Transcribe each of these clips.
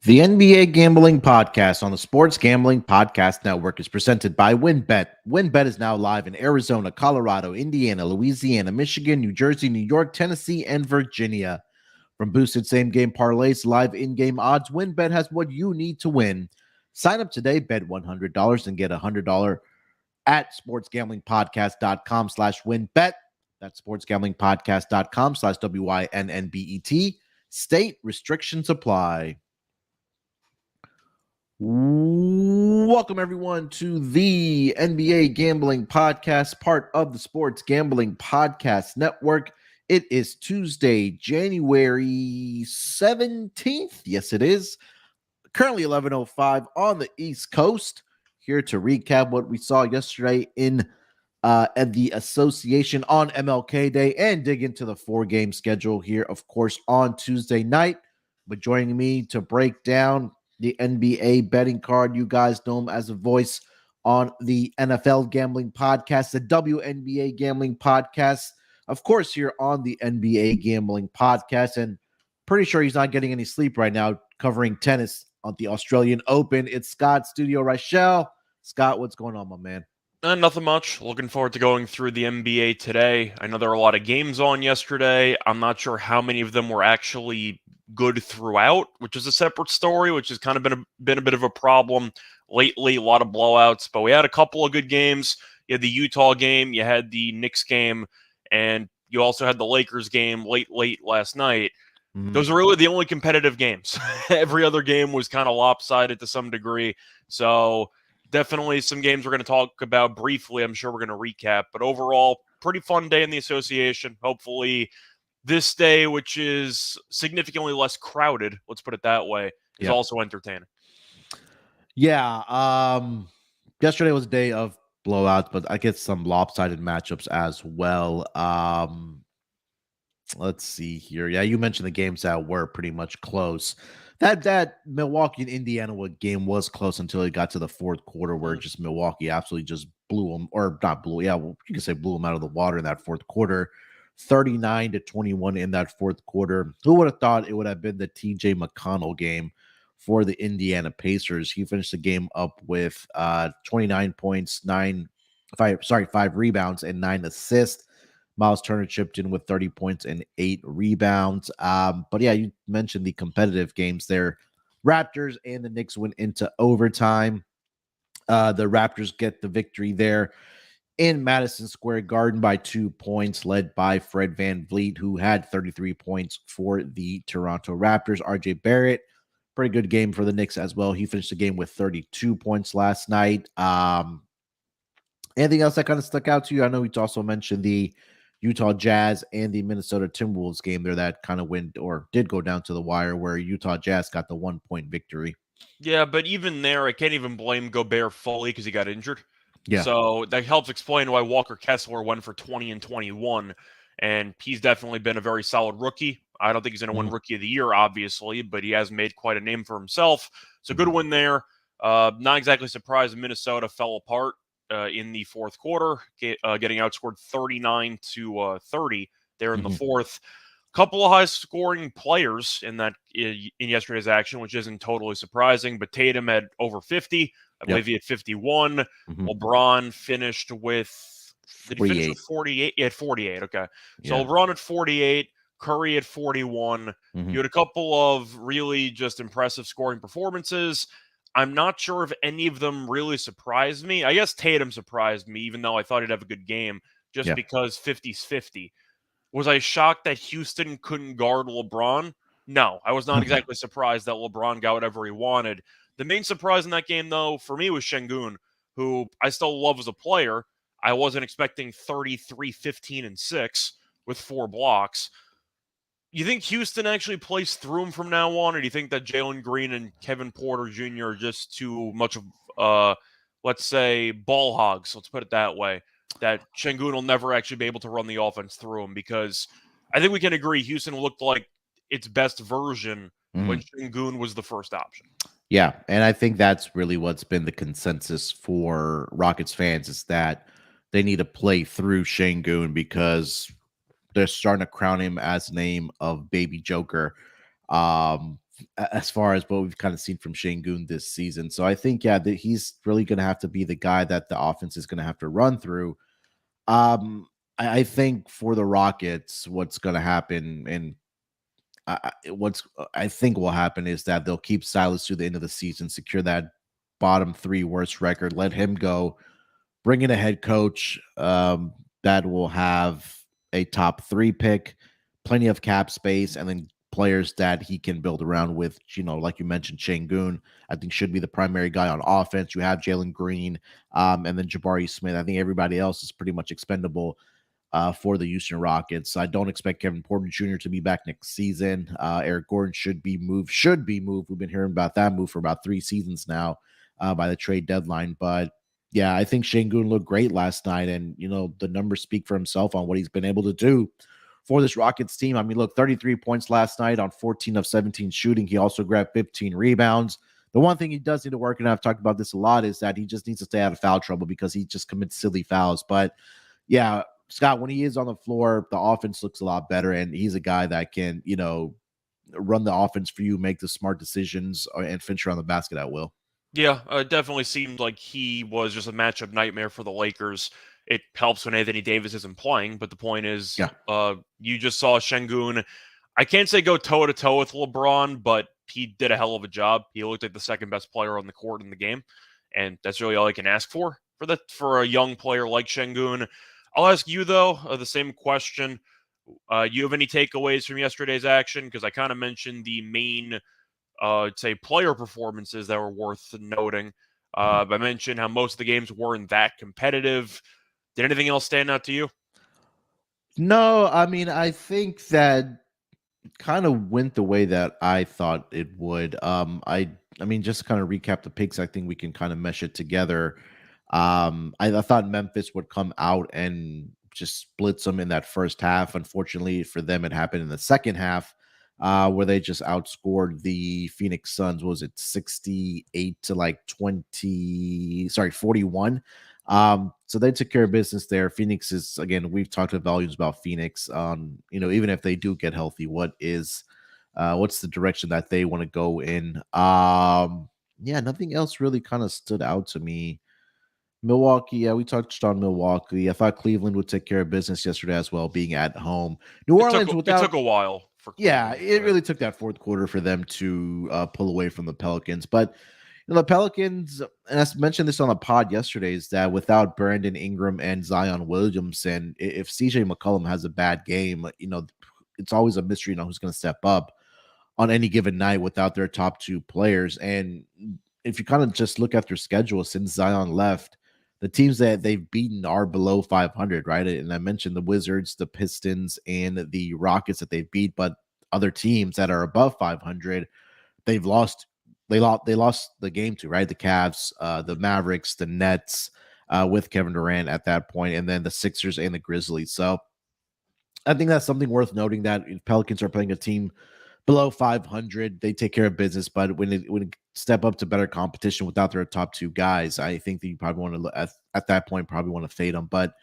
The NBA Gambling Podcast on the Sports Gambling Podcast Network is presented by WynnBET. WynnBET is now live in Arizona, Colorado, Indiana, Louisiana, Michigan, New Jersey, New York, Tennessee, and Virginia. From boosted same-game parlays, live in-game odds, WynnBET has what you need to win. Sign up today, bet $100 and get $100 at sportsgamblingpodcast.com/WynnBET. That's sportsgamblingpodcast.com/WYNNBET. State restrictions apply. Welcome, everyone, to the NBA Gambling Podcast, part of the Sports Gambling Podcast Network. It is Tuesday, January 17th. Yes, it is. Currently 11:05 on the East Coast. Here to recap what we saw yesterday in at the association on MLK Day and dig into the four-game schedule here, of course, on Tuesday night. But joining me to break down the NBA betting card, you guys know him as a voice on the NFL Gambling Podcast, the WNBA Gambling Podcast, of course, here on the NBA Gambling Podcast. And pretty sure he's not getting any sleep right now covering tennis on the Australian Open. It's Scott, Studio Reichel. Scott, what's going on, my man? Nothing much. Looking forward to going through the NBA today. I know there were a lot of games on yesterday. I'm not sure how many of them were actually good throughout, which is a separate story, which has kind of been a bit of a problem lately. A lot of blowouts, but we had a couple of good games. You had the Utah game, you had the Knicks game, and you also had the Lakers game late last night. Those are really the only competitive games. Every other game was kind of lopsided to some degree. So definitely some games we're going to talk about briefly. I'm sure we're going to recap, but overall, pretty fun day in the association. Hopefully this day, which is significantly less crowded, let's put it that way, is also entertaining. Yeah. Yesterday was a day of blowouts, but I get some lopsided matchups as well. Let's see here. Yeah, you mentioned the games that were pretty much close. That Milwaukee and Indiana game was close until it got to the fourth quarter, where just Milwaukee absolutely just blew them, or not blew. Yeah, well, you can say blew them out of the water in that fourth quarter. 39-21 in that fourth quarter. Who would have thought it would have been the TJ McConnell game for the Indiana Pacers? He finished the game up with 29 points, 5 rebounds, and 9 assists. Miles Turner chipped in with 30 points and 8 rebounds. But yeah, you mentioned the competitive games there. Raptors and the Knicks went into overtime. The Raptors get the victory there in Madison Square Garden by 2 points, led by Fred VanVleet, who had 33 points for the Toronto Raptors. RJ Barrett, pretty good game for the Knicks as well. He finished the game with 32 points last night. Anything else that kind of stuck out to you? I know we also mentioned the Utah Jazz and the Minnesota Timberwolves game there that kind of went or did go down to the wire, where Utah Jazz got the 1-point victory. Yeah, but even there, I can't even blame Gobert fully because he got injured. Yeah. So that helps explain why Walker Kessler went for 20 and 21. And he's definitely been a very solid rookie. I don't think he's going to win Rookie of the Year, obviously, but he has made quite a name for himself. So good win there. Not exactly surprised Minnesota fell apart in the fourth quarter, getting outscored 39-30 there in the fourth. Couple of high-scoring players in yesterday's action, which isn't totally surprising. But Tatum had over 50. I believe he had 51. LeBron finished with 48? He had 48. Okay. So LeBron at 48. Curry at 41. You had a couple of really just impressive scoring performances. I'm not sure if any of them really surprised me. I guess Tatum surprised me, even though I thought he'd have a good game, just because 50's 50. Was I shocked that Houston couldn't guard LeBron? No, I was not exactly surprised that LeBron got whatever he wanted. The main surprise in that game, though, for me was Şengün, who I still love as a player. I wasn't expecting 33, 15, and 6 with 4 blocks. You think Houston actually plays through him from now on, or do you think that Jalen Green and Kevin Porter Jr. are just too much of, let's say, ball hogs? Let's put it that way. That Şengün will never actually be able to run the offense through him, because I think we can agree Houston looked like its best version when Şengün was the first option. Yeah, and I think that's really what's been the consensus for Rockets fans, is that they need to play through Şengün, because they're starting to crown him as the name of Baby Joker as far as what we've kind of seen from Şengün this season. So I think, yeah, that he's really going to have to be the guy that the offense is going to have to run through. I think for the Rockets, what's going to happen, and what's I think will happen is that they'll keep Silas through the end of the season, secure that bottom three worst record, let him go, bring in a head coach that will have a top three pick, plenty of cap space, and then players that he can build around with. Like you mentioned, Şengün, I think should be the primary guy on offense. You have Jalen Green, and then Jabari Smith. I think everybody else is pretty much expendable for the Houston Rockets. I don't expect Kevin Porter Jr. to be back next season. Eric Gordon should be moved. We've been hearing about that move for about 3 seasons now by the trade deadline. But yeah, I think Şengün looked great last night, and the numbers speak for himself on what he's been able to do for this Rockets team. I mean, look, 33 points last night on 14 of 17 shooting. He also grabbed 15 rebounds. The one thing he does need to work, and I've talked about this a lot, is that he just needs to stay out of foul trouble because he just commits silly fouls. But yeah, Scott, when he is on the floor, the offense looks a lot better, and he's a guy that can, run the offense for you, make the smart decisions, and finish around the basket at will. Yeah, it definitely seemed like he was just a matchup nightmare for the Lakers. It helps when Anthony Davis isn't playing, but the point is, Yeah. you just saw Şengün. I can't say go toe to toe with LeBron, but he did a hell of a job. He looked like the second best player on the court in the game, and that's really all I can ask for a young player like Şengün. I'll ask you though the same question. You have any takeaways from yesterday's action? Because I kind of mentioned the main say player performances that were worth noting. I mentioned how most of the games weren't that competitive. Did anything else stand out to you? No, I mean, I think that kind of went the way that I thought it would. I mean, just to kind of recap the picks, I think we can kind of mesh it together. I thought Memphis would come out and just split them in that first half. Unfortunately for them, it happened in the second half, where they just outscored the Phoenix Suns. What was it 68 to like 20? Sorry, 41. So they took care of business there. Phoenix is, again, we've talked to volumes about Phoenix. Even if they do get healthy, what's the direction that they want to go in? Yeah, nothing else really kind of stood out to me. Milwaukee, yeah, we touched on Milwaukee. I thought Cleveland would take care of business yesterday as well, being at home. New Orleans It took a while for yeah, Cleveland, it really took that fourth quarter for them to pull away from the Pelicans. But the Pelicans, and I mentioned this on the pod yesterday, is that without Brandon Ingram and Zion Williamson, if CJ McCollum has a bad game, it's always a mystery, who's going to step up on any given night without their top two players. And if you kind of just look at their schedule since Zion left, the teams that they've beaten are below 500, right? And I mentioned the Wizards, the Pistons, and the Rockets that they've beat, but other teams that are above 500, they've lost. They lost the game to, right? The Cavs, the Mavericks, the Nets, with Kevin Durant at that point, and then the Sixers and the Grizzlies. So I think that's something worth noting, that if Pelicans are playing a team below 500, they take care of business. But when it step up to better competition without their top two guys, I think that you probably want to at that point probably want to fade them. But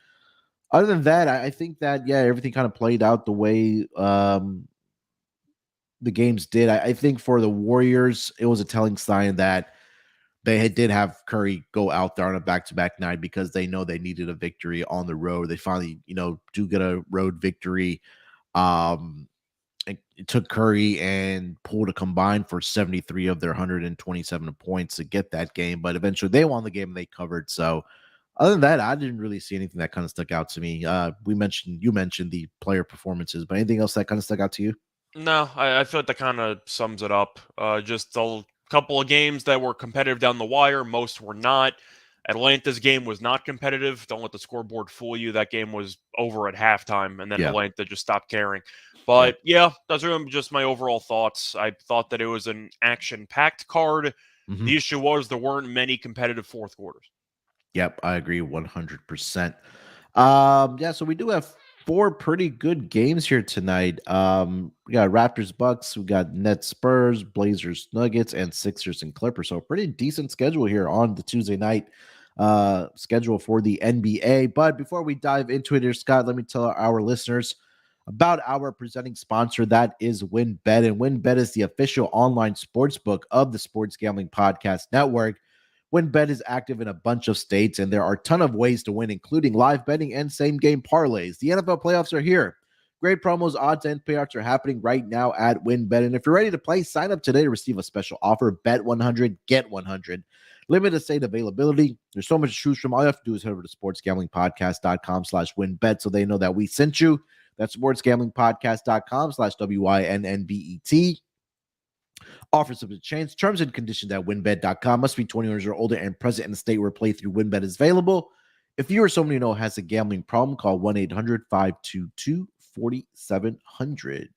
other than that, I think that, yeah, everything kind of played out the way the games did. I think for the Warriors, it was a telling sign that did have Curry go out there on a back-to-back night because they know they needed a victory on the road. They finally, do get a road victory. It took Curry and Poole to combine for 73 of their 127 points to get that game, but eventually they won the game and they covered. So other than that, I didn't really see anything that kind of stuck out to me. You mentioned the player performances, but anything else that kind of stuck out to you? No, I feel like that kind of sums it up. Just a couple of games that were competitive down the wire. Most were not. Atlanta's game was not competitive. Don't let the scoreboard fool you. That game was over at halftime, and then Yeah. Atlanta just stopped caring. But yeah, that's really just my overall thoughts. I thought that it was an action-packed card. Mhm. The issue was there weren't many competitive fourth quarters. Yep, I agree 100%. Yeah, so we do have 4 pretty good games here tonight. We got Raptors Bucks, we got Nets Spurs, Blazers Nuggets, and Sixers and Clippers. So a pretty decent schedule here on the Tuesday night schedule for the NBA. But before we dive into it here, Scott, let me tell our listeners about our presenting sponsor, that is WinBet. And WinBet is the official online sports book of the Sports Gambling Podcast Network. WinBet is active in a bunch of states, and there are a ton of ways to win, including live betting and same-game parlays. The NFL playoffs are here. Great promos, odds, and payouts are happening right now at WinBet. And if you're ready to play, sign up today to receive a special offer. Bet 100, get 100. Limited state availability. There's so much to choose from. All you have to do is head over to sportsgamblingpodcast.com/winbet so they know that we sent you. That's sportsgamblingpodcast.com/WINNBET. Offers subject to change. Terms and conditions at winbet.com. Must be 20 years or older and present in the state where playthrough WinBet is available. If you or someone you know has a gambling problem, call 1-800-522-4700.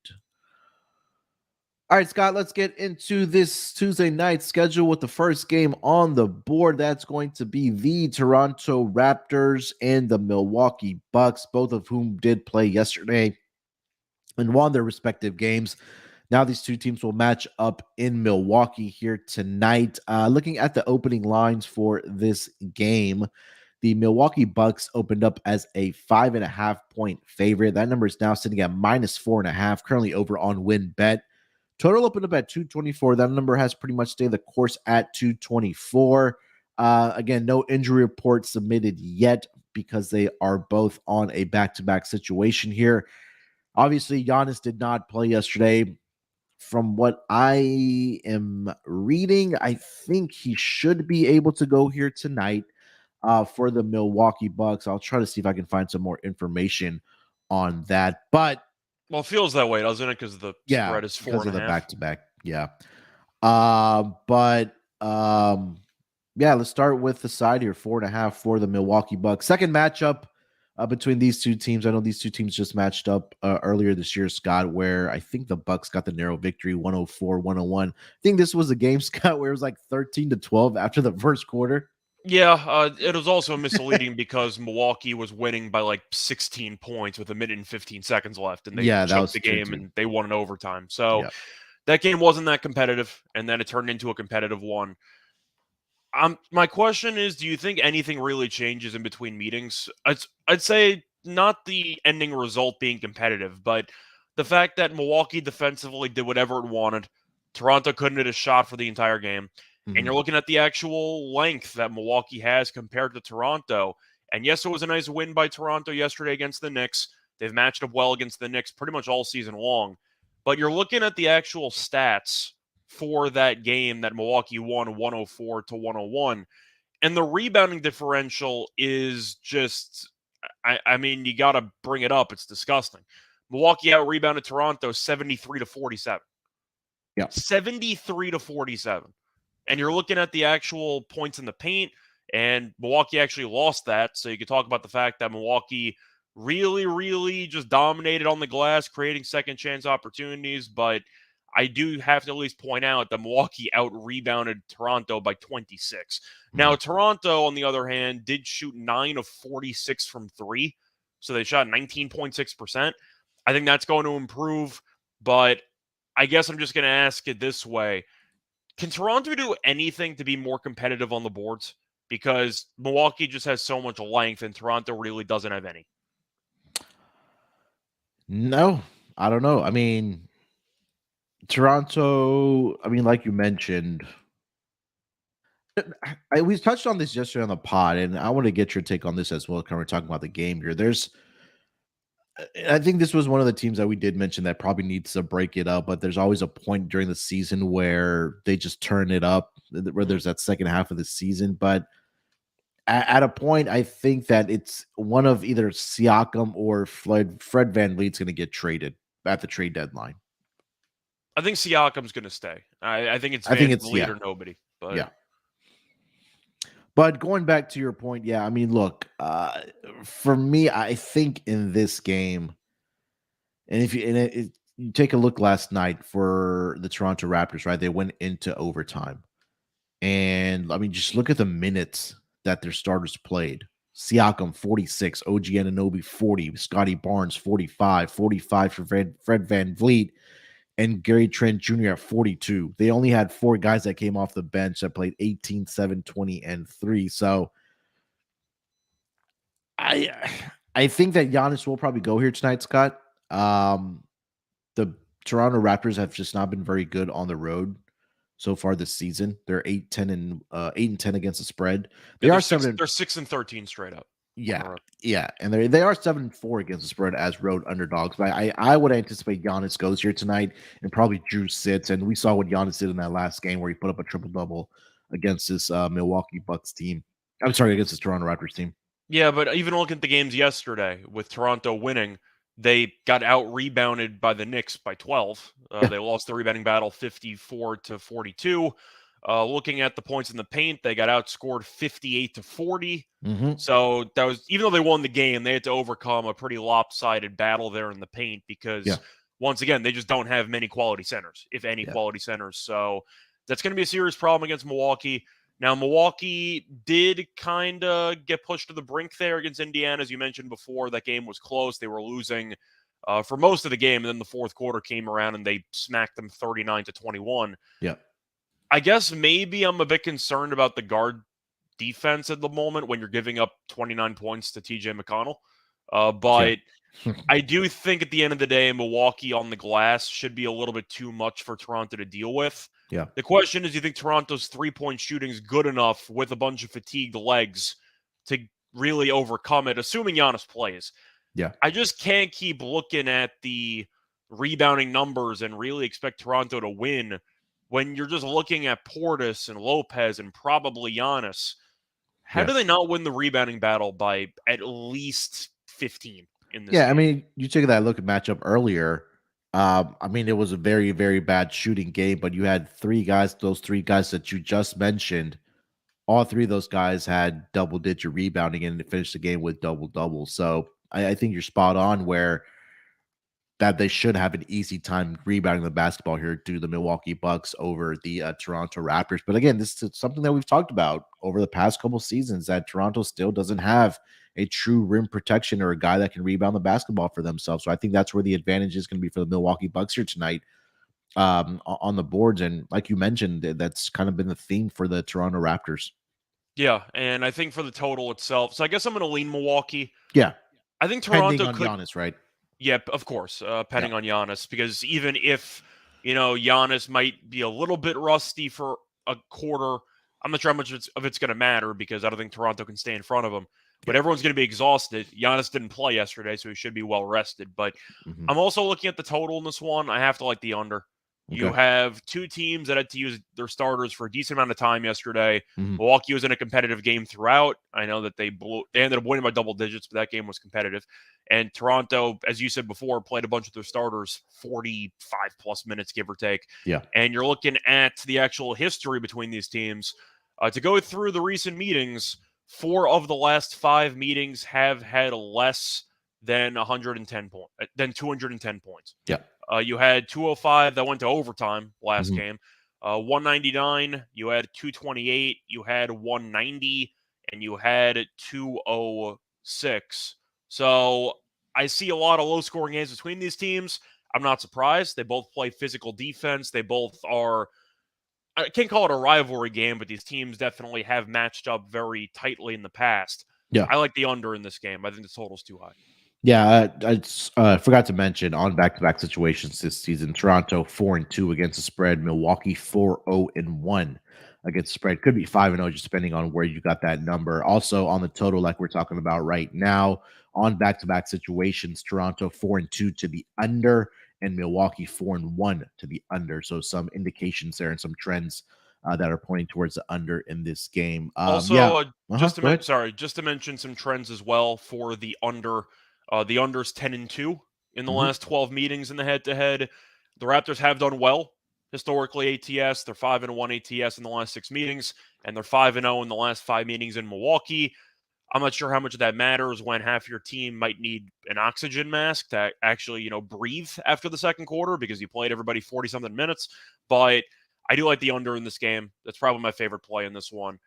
All right, Scott, let's get into this Tuesday night schedule with the first game on the board. That's going to be the Toronto Raptors and the Milwaukee Bucks, both of whom did play yesterday and won their respective games. Now these two teams will match up in Milwaukee here tonight. Looking at the opening lines for this game, the Milwaukee Bucks opened up as a 5.5-point favorite. That number is now sitting at -4.5, currently over on WinBet. Total opened up at 224. That number has pretty much stayed the course at 224. Again, no injury report submitted yet because they are both on a back-to-back situation here. Obviously, Giannis did not play yesterday. From what I am reading, I think he should be able to go here tonight for the Milwaukee Bucks. I'll try to see if I can find some more information on that. But Well, it feels that way, doesn't it? Because the spread is 4.5. Because of the back-to-back. Yeah. Let's start with the side here. 4.5 for the Milwaukee Bucks. Second matchup between these two teams. I know these two teams just matched up earlier this year, Scott, where I think the Bucks got the narrow victory, 104-101. I think this was a game, Scott, where it was like 13-12 after the first quarter. Yeah, it was also misleading because Milwaukee was winning by like 16 points with 1 minute and 15 seconds left, and they choked the game and they won in overtime. So that game wasn't that competitive, and then it turned into a competitive one. My question is, do you think anything really changes in between meetings? I'd say not the ending result being competitive, but the fact that Milwaukee defensively did whatever it wanted. Toronto couldn't hit a shot for the entire game. And you're looking at the actual length that Milwaukee has compared to Toronto. And yes, it was a nice win by Toronto yesterday against the Knicks. They've matched up well against the Knicks pretty much all season long. But you're looking at the actual stats for that game that Milwaukee won 104-101. And the rebounding differential is just, I mean, you got to bring it up. It's disgusting. Milwaukee out-rebounded Toronto 73-47. Yeah. 73-47. And you're looking at the actual points in the paint, and Milwaukee actually lost that. So you could talk about the fact that Milwaukee really, really just dominated on the glass, creating second chance opportunities. But I do have to at least point out that Milwaukee out-rebounded Toronto by 26. Now, Toronto, on the other hand, did shoot 9 of 46 from three. So they shot 19.6%. I think that's going to improve. But I guess I'm just going to ask it this way. Can Toronto do anything to be more competitive on the boards? Because Milwaukee just has so much length and Toronto really doesn't have any. No, I don't know. I mean, Toronto, like you mentioned, we touched on this yesterday on the pod, and I want to get your take on this as well. We're talking about the game here. I think this was one of the teams that we did mention that probably needs to break it up, but there's always a point during the season where they just turn it up, where there's that second half of the season. But at a point, I think that it's one of either Siakam or Fred VanVleet's going to get traded at the trade deadline. I think Siakam's going to stay. I think it's VanVleet or nobody. But yeah. But going back to your point, look, for me, I think in this game, and if you take a look last night for the Toronto Raptors, right? They went into overtime, and just look at the minutes that their starters played. Siakam 46, OG Anunoby 40, Scotty Barnes 45 for Fred VanVleet, and Gary Trent Jr. at 42. They only had 4 guys that came off the bench that played 18, 7, 20, and 3. So I think that Giannis will probably go here tonight, Scott. Um, the Toronto Raptors have just not been very good on the road so far this season. They're 8-10 against the spread. Yeah, They are seven. they're 6-13 straight up on the Yeah, road. yeah, and they are 7-4 against the spread as road underdogs. But I would anticipate Giannis goes here tonight, and probably Drew sits. And we saw what Giannis did in that last game where he put up a triple double against this Milwaukee Bucks team. I'm sorry, against this Toronto Raptors team. Yeah, but even looking at the games yesterday with Toronto winning, they got out rebounded by the Knicks by 12. Yeah. They lost the rebounding battle 54-42. Looking at the points in the paint, they got outscored 58-40. Mm-hmm. So that was, even though they won the game, they had to overcome a pretty lopsided battle there in the paint Yeah. because once again, they just don't have many quality centers, if any Yeah. quality centers. So that's going to be a serious problem against Milwaukee. Now, Milwaukee did kind of get pushed to the brink there against Indiana. As you mentioned before, that game was close. They were losing for most of the game, and then the fourth quarter came around and they smacked them 39-21. Yeah. I guess maybe I'm a bit concerned about the guard defense at the moment when you're giving up 29 points to TJ McConnell. But I do think at the end of the day, Milwaukee on the glass should be a little bit too much for Toronto to deal with. Yeah. The question is, do you think Toronto's three-point shooting is good enough with a bunch of fatigued legs to really overcome it, assuming Giannis plays? Yeah. I just can't keep looking at the rebounding numbers and really expect Toronto to win when you're just looking at Portis and Lopez and probably Giannis. How do Yes. they not win the rebounding battle by at least 15 in this Yeah, I game? mean, you took that look at matchup earlier. I mean, it was a very, very bad shooting game, but you had three guys, those three guys that you just mentioned, all three of those guys had double-digit rebounding and finished the game with double-doubles. So I think you're spot on where that they should have an easy time rebounding the basketball here due to the Milwaukee Bucks over the Toronto Raptors. But again, this is something that we've talked about over the past couple seasons that Toronto still doesn't have a true rim protection or a guy that can rebound the basketball for themselves. So I think that's where the advantage is going to be for the Milwaukee Bucks here tonight on the boards. And like you mentioned, that's kind of been the theme for the Toronto Raptors. Yeah, and I think for the total itself, so I guess I'm going to lean Milwaukee. Yeah, I think pending Toronto on could, Giannis, right? yeah, of course, Yeah, depending on Giannis, because even if, Giannis might be a little bit rusty for a quarter, I'm not sure how much of it's going to matter because I don't think Toronto can stay in front of him. But yeah. everyone's going to be exhausted. Giannis didn't play yesterday, so he should be well rested. But Hmm. I'm also looking at the total in this one. I have to like the under. You Okay. have two teams that had to use their starters for a decent amount of time yesterday. Hmm. Milwaukee was in a competitive game throughout. I know that they ended up winning by double digits, but that game was competitive. And Toronto, as you said before, played a bunch of their starters 45 plus minutes, give or take. Yeah. And you're looking at the actual history between these teams. To go through the recent meetings, 4 of the last 5 meetings have had less than 210 points. Yeah. You had 205 that went to overtime last Hmm. game. 199, you had 228, you had 190, and you had 206. So I see a lot of low scoring games between these teams. I'm not surprised. They both play physical defense. They both are, I can't call it a rivalry game, but these teams definitely have matched up very tightly in the past. Yeah. I like the under in this game. I think the total's too high. Yeah, I forgot to mention on back-to-back situations this season, Toronto 4-2 against the spread, Milwaukee 4-0-1 against the spread. Could be 5-0, just depending on where you got that number. Also on the total, like we're talking about right now, on back-to-back situations, Toronto 4-2 to the under, and Milwaukee 4-1 to the under. So some indications there and some trends that are pointing towards the under in this game. Yeah. Also, Uh-huh. Go ahead. just to mention some trends as well for the under. The under's 10-2 in the Hmm. last 12 meetings in the head-to-head. The Raptors have done well historically ATS. They're 5-1 ATS in the last 6 meetings, and they're 5-0 in the last 5 meetings in Milwaukee. I'm not sure how much of that matters when half your team might need an oxygen mask to actually, breathe after the second quarter because you played everybody 40-something minutes. But I do like the under in this game. That's probably my favorite play in this one.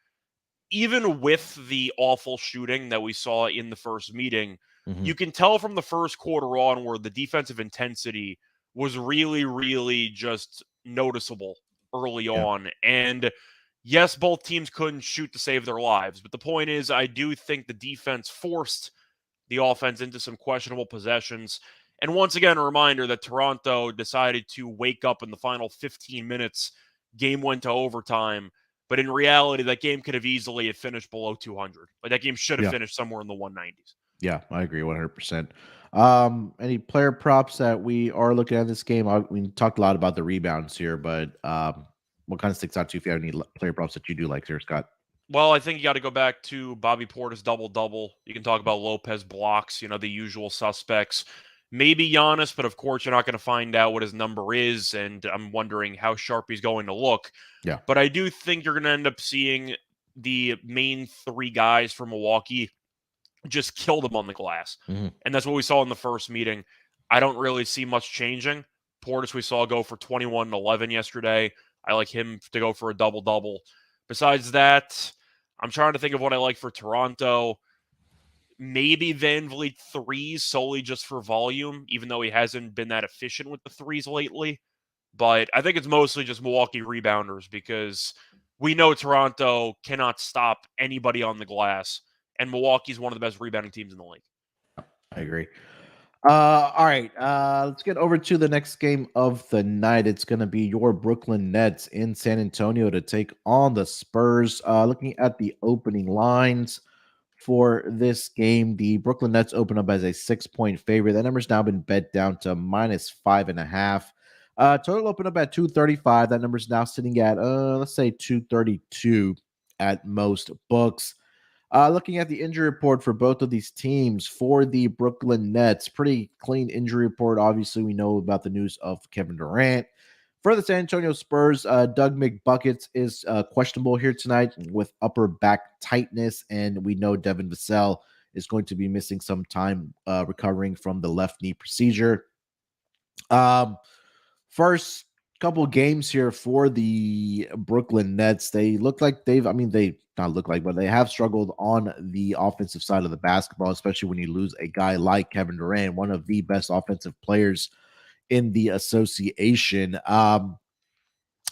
Even with the awful shooting that we saw in the first meeting, Hmm. you can tell from the first quarter on where the defensive intensity was really, really just noticeable early Yeah. on. And yes, both teams couldn't shoot to save their lives. But the point is, I do think the defense forced the offense into some questionable possessions. And once again, a reminder that Toronto decided to wake up in the final 15 minutes. Game went to overtime. But in reality, that game could have easily have finished below 200. Like that game should have finished somewhere in the 190s. Yeah, I agree 100%. Any player props that we are looking at this game? We talked a lot about the rebounds here, but what kind of sticks out to you if you have any player props that you do like here, Scott? Well, I think you got to go back to Bobby Portis double-double. You can talk about Lopez blocks, the usual suspects. Maybe Giannis, but of course you're not going to find out what his number is, and I'm wondering how sharp he's going to look. Yeah. But I do think you're going to end up seeing the main three guys from Milwaukee just kill them on the glass. Mm-hmm. And that's what we saw in the first meeting. I don't really see much changing. Portis we saw go for 21 and 11 yesterday. I like him to go for a double-double. Besides that, I'm trying to think of what I like for Toronto. Maybe Van Vliet threes solely just for volume, even though he hasn't been that efficient with the threes lately. But I think it's mostly just Milwaukee rebounders because we know Toronto cannot stop anybody on the glass. And Milwaukee's one of the best rebounding teams in the league. I agree. All right. Let's get over to the next game of the night. It's going to be your Brooklyn Nets in San Antonio to take on the Spurs. Looking at the opening lines for this game, the Brooklyn Nets open up as a 6-point favorite. That number's now been bet down to -5.5. Total open up at 235. That number's now sitting at let's say 232 at most books. Looking at the injury report for both of these teams, for the Brooklyn Nets, pretty clean injury report. Obviously, we know about the news of Kevin Durant. For the San Antonio Spurs, Doug McBuckets is questionable here tonight with upper back tightness, and we know Devin Vassell is going to be missing some time recovering from the left knee procedure. First couple games here for the Brooklyn Nets, they look like they not look like, but they have struggled on the offensive side of the basketball, especially when you lose a guy like Kevin Durant, one of the best offensive players in the association. Their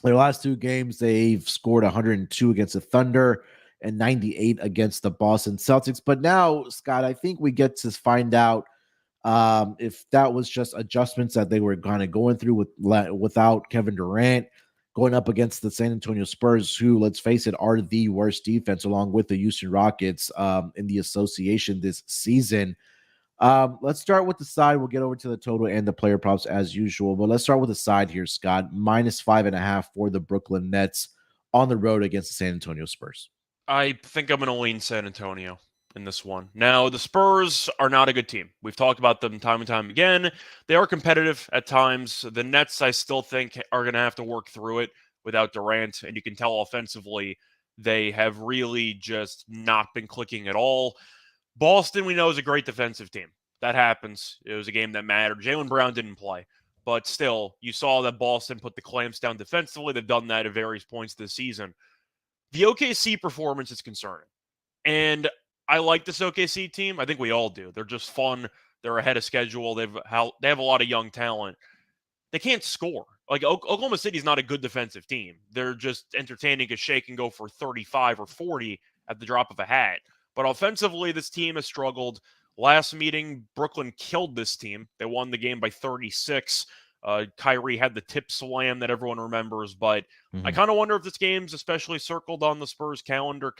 last two games, they've scored 102 against the Thunder and 98 against the Boston Celtics. But now, Scott, I think we get to find out if that was just adjustments that they were kind of going through without Kevin Durant going up against the San Antonio Spurs, who, let's face it, are the worst defense along with the Houston Rockets in the association this season. Let's start with the side. We'll get over to the total and the player props as usual, but let's start with the side here, Scott. -5.5 for the Brooklyn Nets on the road against the San Antonio Spurs. I think I'm going to lean San Antonio in this one. Now, the Spurs are not a good team. We've talked about them time and time again. They are competitive at times. The Nets, I still think, are going to have to work through it without Durant, and you can tell offensively they have really just not been clicking at all. Boston, we know, is a great defensive team. That happens. It was a game that mattered. Jaylen Brown didn't play. But still, you saw that Boston put the clamps down defensively. They've done that at various points this season. The OKC performance is concerning. And I like this OKC team. I think we all do. They're just fun. They're ahead of schedule. They have a lot of young talent. They can't score. Like, Oklahoma City's not a good defensive team. They're just entertaining a shake and go for 35 or 40 at the drop of a hat. But offensively, this team has struggled. Last meeting, Brooklyn killed this team. They won the game by 36. Kyrie had the tip slam that everyone remembers. But I kind of wonder if this game's especially circled on the Spurs calendar,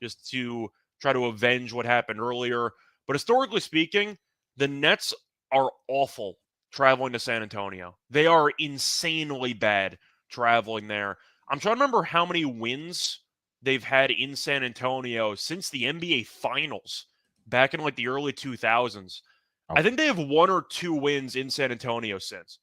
just to try to avenge what happened earlier. But historically speaking, the Nets are awful traveling to San Antonio. They are insanely bad traveling there. I'm trying to remember how many wins they've had in San Antonio since the NBA Finals back in like the early 2000s. Oh. I think they have 1 or 2 wins in San Antonio since.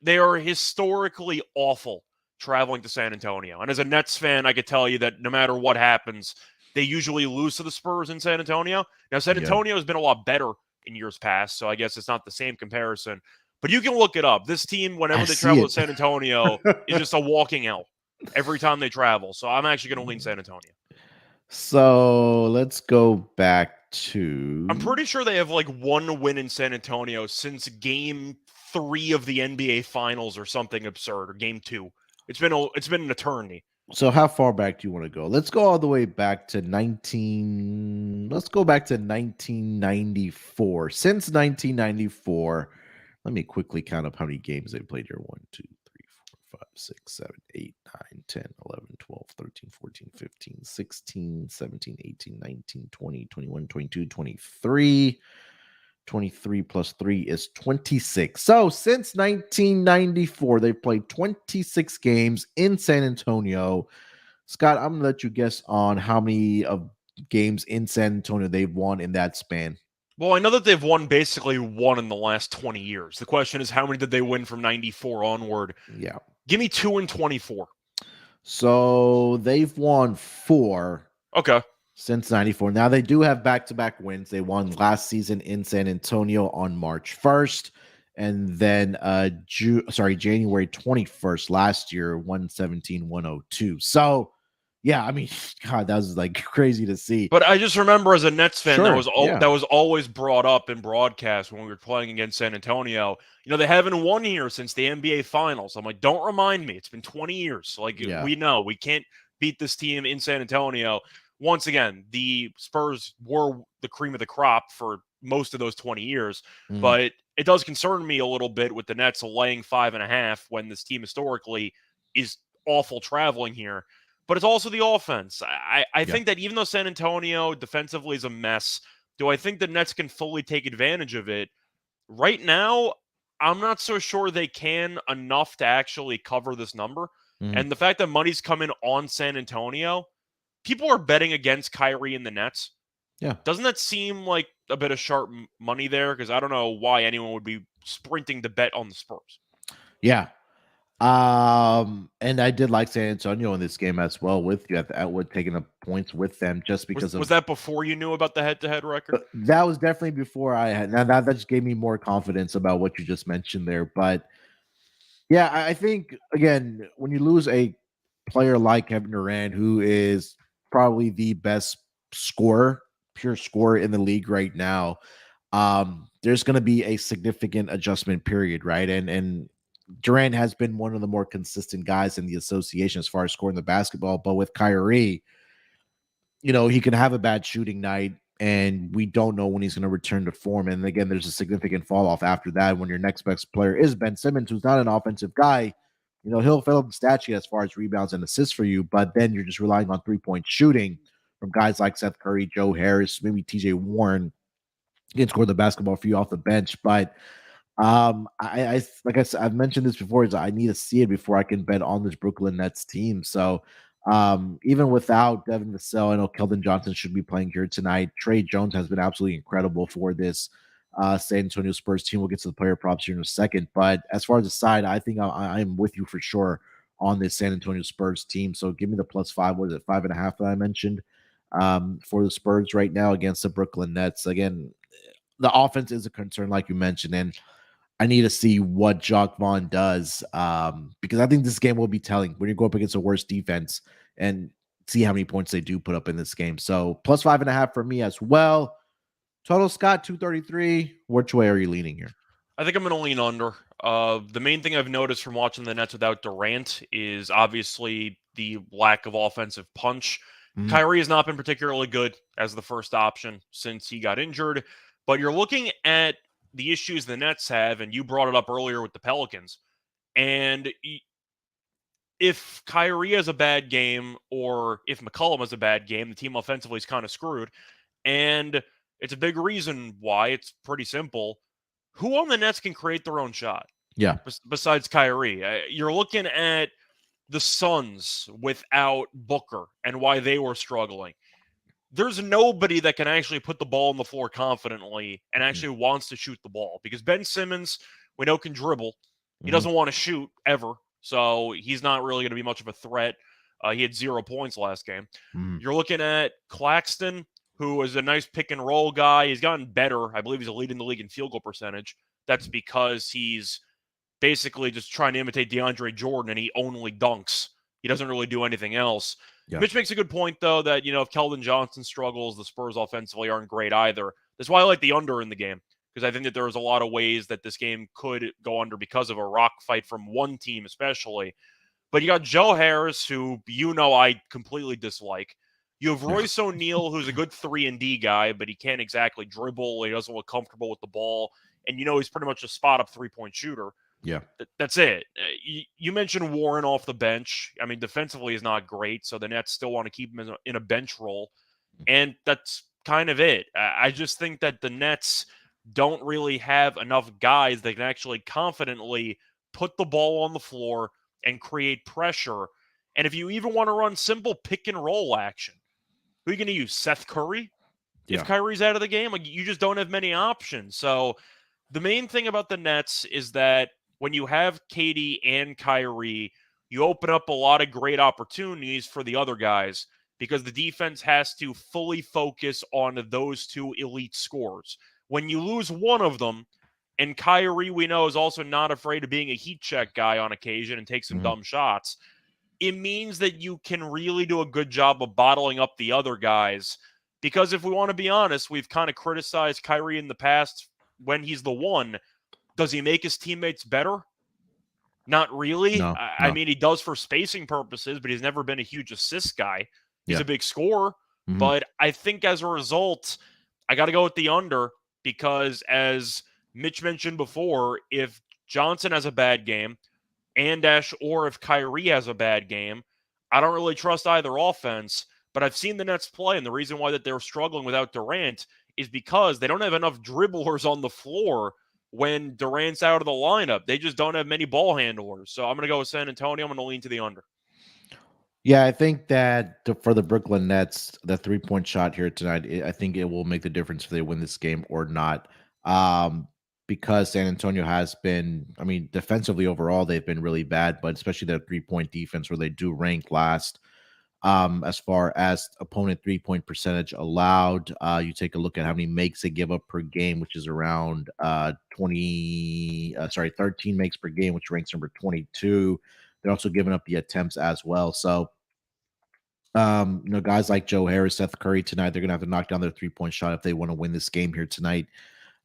They are historically awful traveling to San Antonio. And as a Nets fan, I could tell you that no matter what happens, they usually lose to the Spurs in San Antonio. Now, San Antonio has been a lot better in years past, so I guess it's not the same comparison. But you can look it up. This team, whenever they travel to San Antonio, is just a walking out every time they travel. So I'm actually going to lean San Antonio. So let's go back to... I'm pretty sure they have like 1 win in San Antonio since game 3 of the NBA Finals or something absurd, or game 2. It's been an eternity. So how far back do you want to go? Let's go all the way back to 1994. Since 1994, Let me quickly count up how many games they played here. 1, 2, 3, 4, 5, 6, 7, 8, 9, 10, 11, 12, 13, 14, 15, 16, 17, 18, 19, 20, 21, 22, 23. 23 plus 3 is 26. So since 1994, they've played 26 games in San Antonio. Scott, I'm gonna let you guess on how many of games in San Antonio they've won in that span. Well, I know that they've won basically one in the last 20 years. The question is, how many did they win from 94 onward? Yeah. Give me 2 and 24. So they've won 4 Okay. since 94. Now they do have back-to-back wins. They won last season in San Antonio on March 1st, and then January 21st last year, 117-102. So yeah, I mean, God, that was like crazy to see. But I just remember as a Nets fan, Sure, yeah. that was always brought up in broadcast when we were playing against San Antonio. They haven't won here since the NBA Finals. I'm like, don't remind me. It's been 20 years. Like, Yeah. we know we can't beat this team in San Antonio. Once again, the Spurs were the cream of the crop for most of those 20 years. But it does concern me a little bit with the Nets laying 5.5 when this team historically is awful traveling here. But it's also the offense. I think that even though San Antonio defensively is a mess, do I think the Nets can fully take advantage of it? Right now, I'm not so sure they can enough to actually cover this number. And the fact that money's coming on San Antonio, people are betting against Kyrie and the Nets. Yeah. Doesn't that seem like a bit of sharp money there? Because I don't know why anyone would be sprinting to bet on the Spurs. Yeah. And I did like San Antonio in this game as well with you at the Atwood taking up points with them just because was that before you knew about the head-to-head record? That was definitely before I had. Now that just gave me more confidence about what you just mentioned there. But yeah, I think again, when you lose a player like Kevin Durant, who is probably the best pure scorer in the league right now, there's going to be a significant adjustment period, right? And Durant has been one of the more consistent guys in the association as far as scoring the basketball. But with Kyrie, he can have a bad shooting night, and we don't know when he's going to return to form. And again, there's a significant fall off after that when your next best player is Ben Simmons, who's not an offensive guy. He'll fill up the stat sheet as far as rebounds and assists for you, but then you're just relying on 3-point shooting from guys like Seth Curry, Joe Harris, maybe TJ Warren. He can score the basketball for you off the bench, but I like I said, I've mentioned this before. Is I need to see it before I can bet on this Brooklyn Nets team. So even without Devin Vassell, I know Keldon Johnson should be playing here tonight. Trey Jones has been absolutely incredible for this San Antonio Spurs team. We'll get to the player props here in a second. But as far as the side, I think I'm with you for sure on this San Antonio Spurs team. So give me the +5. What is it, 5.5 that I mentioned for the Spurs right now against the Brooklyn Nets? Again, the offense is a concern, like you mentioned, and I need to see what Jacques Vaughn does because I think this game will be telling when you go up against a worse defense and see how many points they do put up in this game. So +5.5 for me as well. Total, Scott, 233. Which way are you leaning here? I think I'm going to lean under. The main thing I've noticed from watching the Nets without Durant is obviously the lack of offensive punch. Kyrie has not been particularly good as the first option since he got injured, but you're looking at the issues the Nets have, and you brought it up earlier with the Pelicans. And if Kyrie has a bad game or if McCollum has a bad game, the team offensively is kind of screwed. And it's a big reason why. It's pretty simple. Who on the Nets can create their own shot? Yeah. Besides Kyrie. You're looking at the Suns without Booker and why they were struggling. There's nobody that can actually put the ball on the floor confidently and actually wants to shoot the ball because Ben Simmons, we know, can dribble. He doesn't want to shoot ever, so he's not really going to be much of a threat. He had 0 points last game. You're looking at Claxton, who is a nice pick and roll guy. He's gotten better. I believe he's leading the league in field goal percentage. That's because he's basically just trying to imitate DeAndre Jordan, and he only dunks. He doesn't really do anything else. Yeah. Mitch makes a good point, though, that, if Keldon Johnson struggles, the Spurs offensively aren't great either. That's why I like the under in the game, because I think that there's a lot of ways that this game could go under because of a rock fight from one team especially. But you got Joe Harris, who I completely dislike. You have Royce O'Neal, who's a good 3-and-D guy, but he can't exactly dribble. He doesn't look comfortable with the ball. and he's pretty much a spot-up three-point shooter. Yeah. That's it. You mentioned Warren off the bench. I mean, defensively is not great, so the Nets still want to keep him in a bench role, and that's kind of it. I just think that the Nets don't really have enough guys that can actually confidently put the ball on the floor and create pressure. And if you even want to run simple pick and roll action, who are you going to use? Seth Curry? If Kyrie's out of the game, like, you just don't have many options. So the main thing about the Nets is that when you have KD and Kyrie, you open up a lot of great opportunities for the other guys because the defense has to fully focus on those two elite scorers. When you lose one of them, and Kyrie, we know, is also not afraid of being a heat check guy on occasion and take some dumb shots, it means that you can really do a good job of bottling up the other guys. Because if we want to be honest, we've kind of criticized Kyrie in the past when he's the one. Does he make his teammates better? Not really. No. I mean, he does for spacing purposes, but he's never been a huge assist guy. He's a big scorer. But I think as a result, I got to go with the under because, as Mitch mentioned before, if Johnson has a bad game, or if Kyrie has a bad game, I don't really trust either offense. But I've seen the Nets play, and the reason why that they're struggling without Durant is because they don't have enough dribblers on the floor when Durant's out of the lineup. They just don't have many ball handlers. So I'm going to go with San Antonio. I'm going to lean to the under. Yeah, I think that for the Brooklyn Nets, the 3-point shot here tonight, I think it will make the difference if they win this game or not. Because San Antonio has been, I mean, defensively overall, they've been really bad, but especially their 3-point defense, where they do rank last as far as opponent 3-point percentage allowed. You take a look at how many makes they give up per game, which is around 13 makes per game, which ranks number 22. They're also giving up the attempts as well. So, guys like Joe Harris, Seth Curry tonight, they're going to have to knock down their 3-point shot if they want to win this game here tonight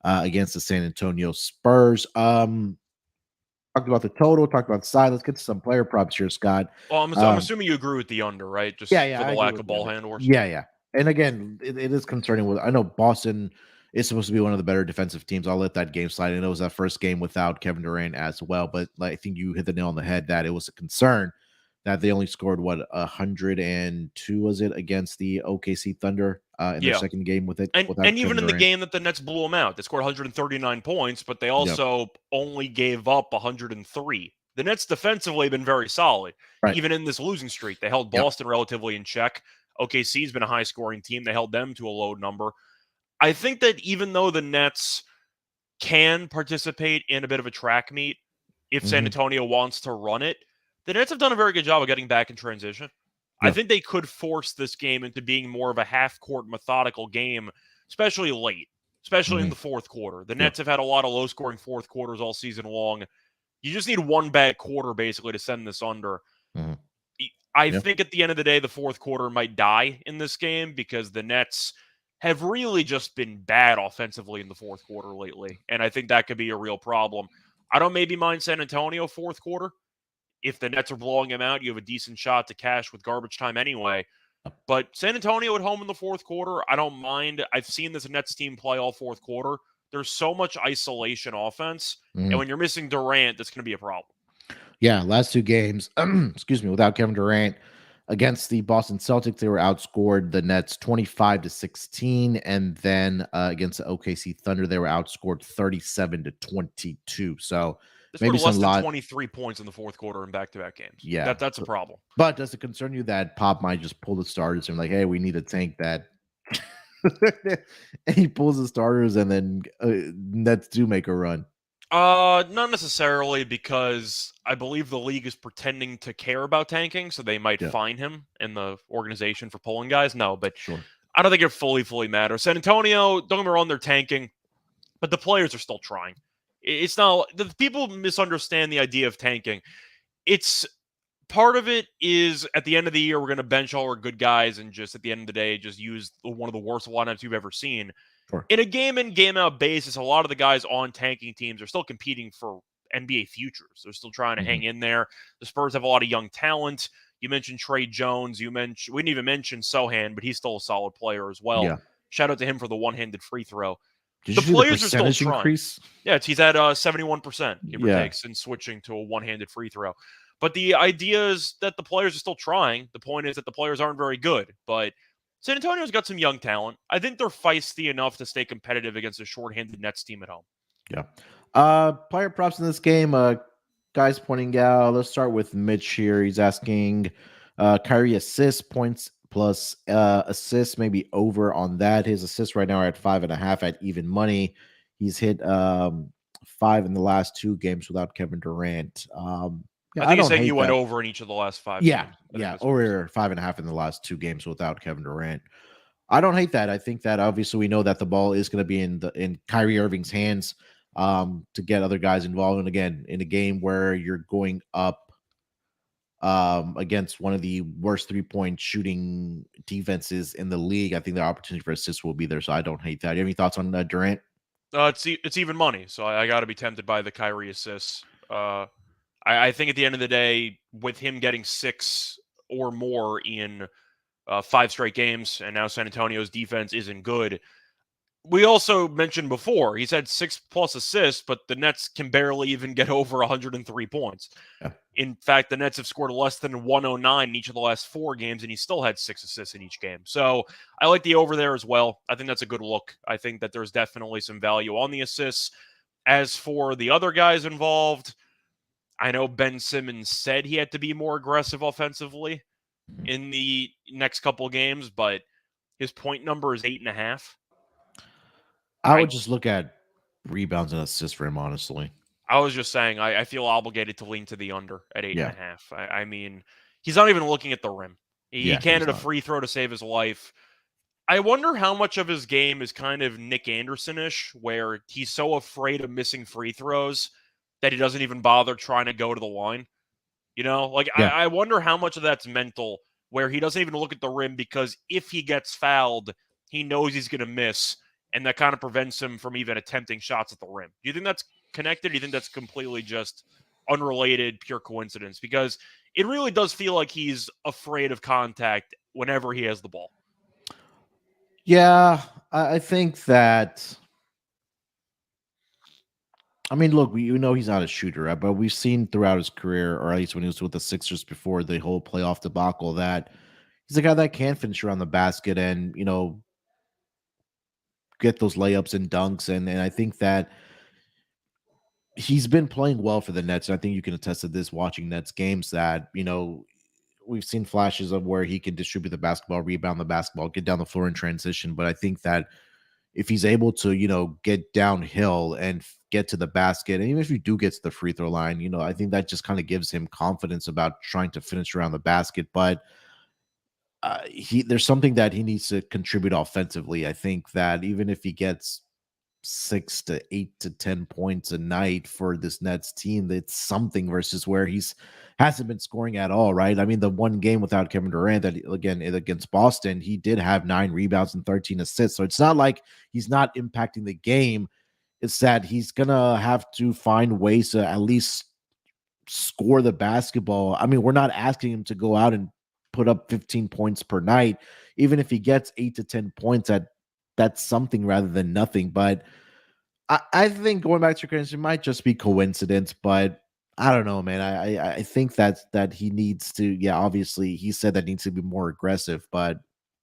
against the San Antonio Spurs. Talked about the total, talked about the side. Let's get to some player props here, Scott. Well, I'm assuming you agree with the under, right? Just for the lack of ball handlers. Yeah. And again, it is concerning. I know Boston is supposed to be one of the better defensive teams. I'll let that game slide. I know it was that first game without Kevin Durant as well, but I think you hit the nail on the head that it was a concern that they only scored 102, was it, against the OKC Thunder in their second game with it. And even in the game that the Nets blew them out, they scored 139 points, but they also only gave up 103. The Nets defensively have been very solid. Even in this losing streak, they held Boston relatively in check. OKC's been a high-scoring team. They held them to a low number. I think that even though the Nets can participate in a bit of a track meet, if San Antonio wants to run it, the Nets have done a very good job of getting back in transition. I think they could force this game into being more of a half-court methodical game, especially late, especially in the fourth quarter. The Nets have had a lot of low-scoring fourth quarters all season long. You just need one bad quarter, basically, to send this under. I think at the end of the day, the fourth quarter might die in this game because the Nets have really just been bad offensively in the fourth quarter lately, and I think that could be a real problem. I don't maybe mind San Antonio fourth quarter. If the Nets are blowing them out, you have a decent shot to cash with garbage time anyway. But San Antonio at home in the fourth quarter, I don't mind. I've seen this Nets team play all fourth quarter. There's so much isolation offense, and when you're missing Durant, that's going to be a problem. Yeah, last two games, without Kevin Durant against the Boston Celtics, they were outscored the Nets 25-16, and then against the OKC Thunder, they were outscored 37-22. So maybe less than 23 points in the fourth quarter in back-to-back games. Yeah, that's a problem. But does it concern you that Pop might just pull the starters and like, hey, we need a tank that, and he pulls the starters, and then Nets do make a run? Not necessarily, because I believe the league is pretending to care about tanking, so they might fine him in the organization for pulling guys. No, but I don't think it fully matters. San Antonio, don't get me wrong, they're tanking, but the players are still trying. It's not, the people misunderstand the idea of tanking. It's part of it is at the end of the year, we're going to bench all our good guys and just at the end of the day, just use one of the worst lineups you've ever seen. In a game in, game out basis, a lot of the guys on tanking teams are still competing for NBA futures. They're still trying to hang in there. The Spurs have a lot of young talent. You mentioned Trey Jones. We didn't even mention Sohan, but he's still a solid player as well. Shout out to him for the one-handed free throw. Did The you see the players are still percentage trying. increase? Yeah, he's at 71%, give or Yeah. take, since switching to a one-handed free throw. But the idea is that the players are still trying. The point is that the players aren't very good. But San Antonio's got some young talent. I think they're feisty enough to stay competitive against a short-handed Nets team at home. Yeah. Player props in this game. Guys pointing out. Let's start with Mitch here. He's asking, Kyrie assist points plus assists maybe over on that. His assists right now are at 5.5 at even money. He's hit 5 in the last 2 games without Kevin Durant. I Yeah, I think he's don't saying you hate went that. over in each of the last 5 Yeah, games. I think yeah, that's what you're saying. or 5.5 in the last 2 games without Kevin Durant. I don't hate that. I think that obviously we know that the ball is going to be in Kyrie Irving's hands to get other guys involved. And again, in a game where you're going up against one of the worst 3-point shooting defenses in the league, I think the opportunity for assists will be there. So I don't hate that. You have any thoughts on Durant? It's even money, so I got to be tempted by the Kyrie assists. I think at the end of the day, with him getting 6 or more in 5 straight games, and now San Antonio's defense isn't good. We also mentioned before he's had 6+ assists, but the Nets can barely even get over 103 points. Yeah. In fact, the Nets have scored less than 109 in each of the last 4 games, and he still had 6 assists in each game. So I like the over there as well. I think that's a good look. I think that there's definitely some value on the assists. As for the other guys involved, I know Ben Simmons said he had to be more aggressive offensively in the next couple games, but his point number is 8.5. I would just look at rebounds and assists for him, honestly. I was just saying, I feel obligated to lean to the under at 8.5. Yeah. I mean, he's not even looking at the rim. He Yeah, can't he's hit a not. free throw to save his life. I wonder how much of his game is kind of Nick Anderson-ish, where he's so afraid of missing free throws that he doesn't even bother trying to go to the line. You know, like Yeah. I wonder how much of that's mental, where he doesn't even look at the rim because if he gets fouled, he knows he's going to miss, and that kind of prevents him from even attempting shots at the rim. Do you think that's connected? Do you think that's completely just unrelated, pure coincidence? Because it really does feel like he's afraid of contact whenever he has the ball. Yeah, I think that. I mean, look, you know he's not a shooter, right? But we've seen throughout his career, or at least when he was with the Sixers before the whole playoff debacle, that he's a guy that can finish around the basket and get those layups and dunks. And I think that he's been playing well for the Nets. And I think you can attest to this watching Nets games that we've seen flashes of where he can distribute the basketball, rebound the basketball, get down the floor in transition. But I think that if he's able to, get downhill and get to the basket, and even if you do get to the free throw line, I think that just kind of gives him confidence about trying to finish around the basket. But there's something that he needs to contribute offensively. I think that even if he gets 6 to 8 to 10 points a night for this Nets team, that's something versus where he's hasn't been scoring at all, right? I mean, the one game without Kevin Durant, that again against Boston, he did have 9 rebounds and 13 assists. So it's not like he's not impacting the game. It's that he's gonna have to find ways to at least score the basketball. I mean, we're not asking him to go out and put up 15 points per night. Even if he gets 8 to 10 points, that's something rather than nothing. But I think going back to your question, it might just be coincidence, but I don't know, man. I think that he needs to, yeah, obviously he said that needs to be more aggressive, but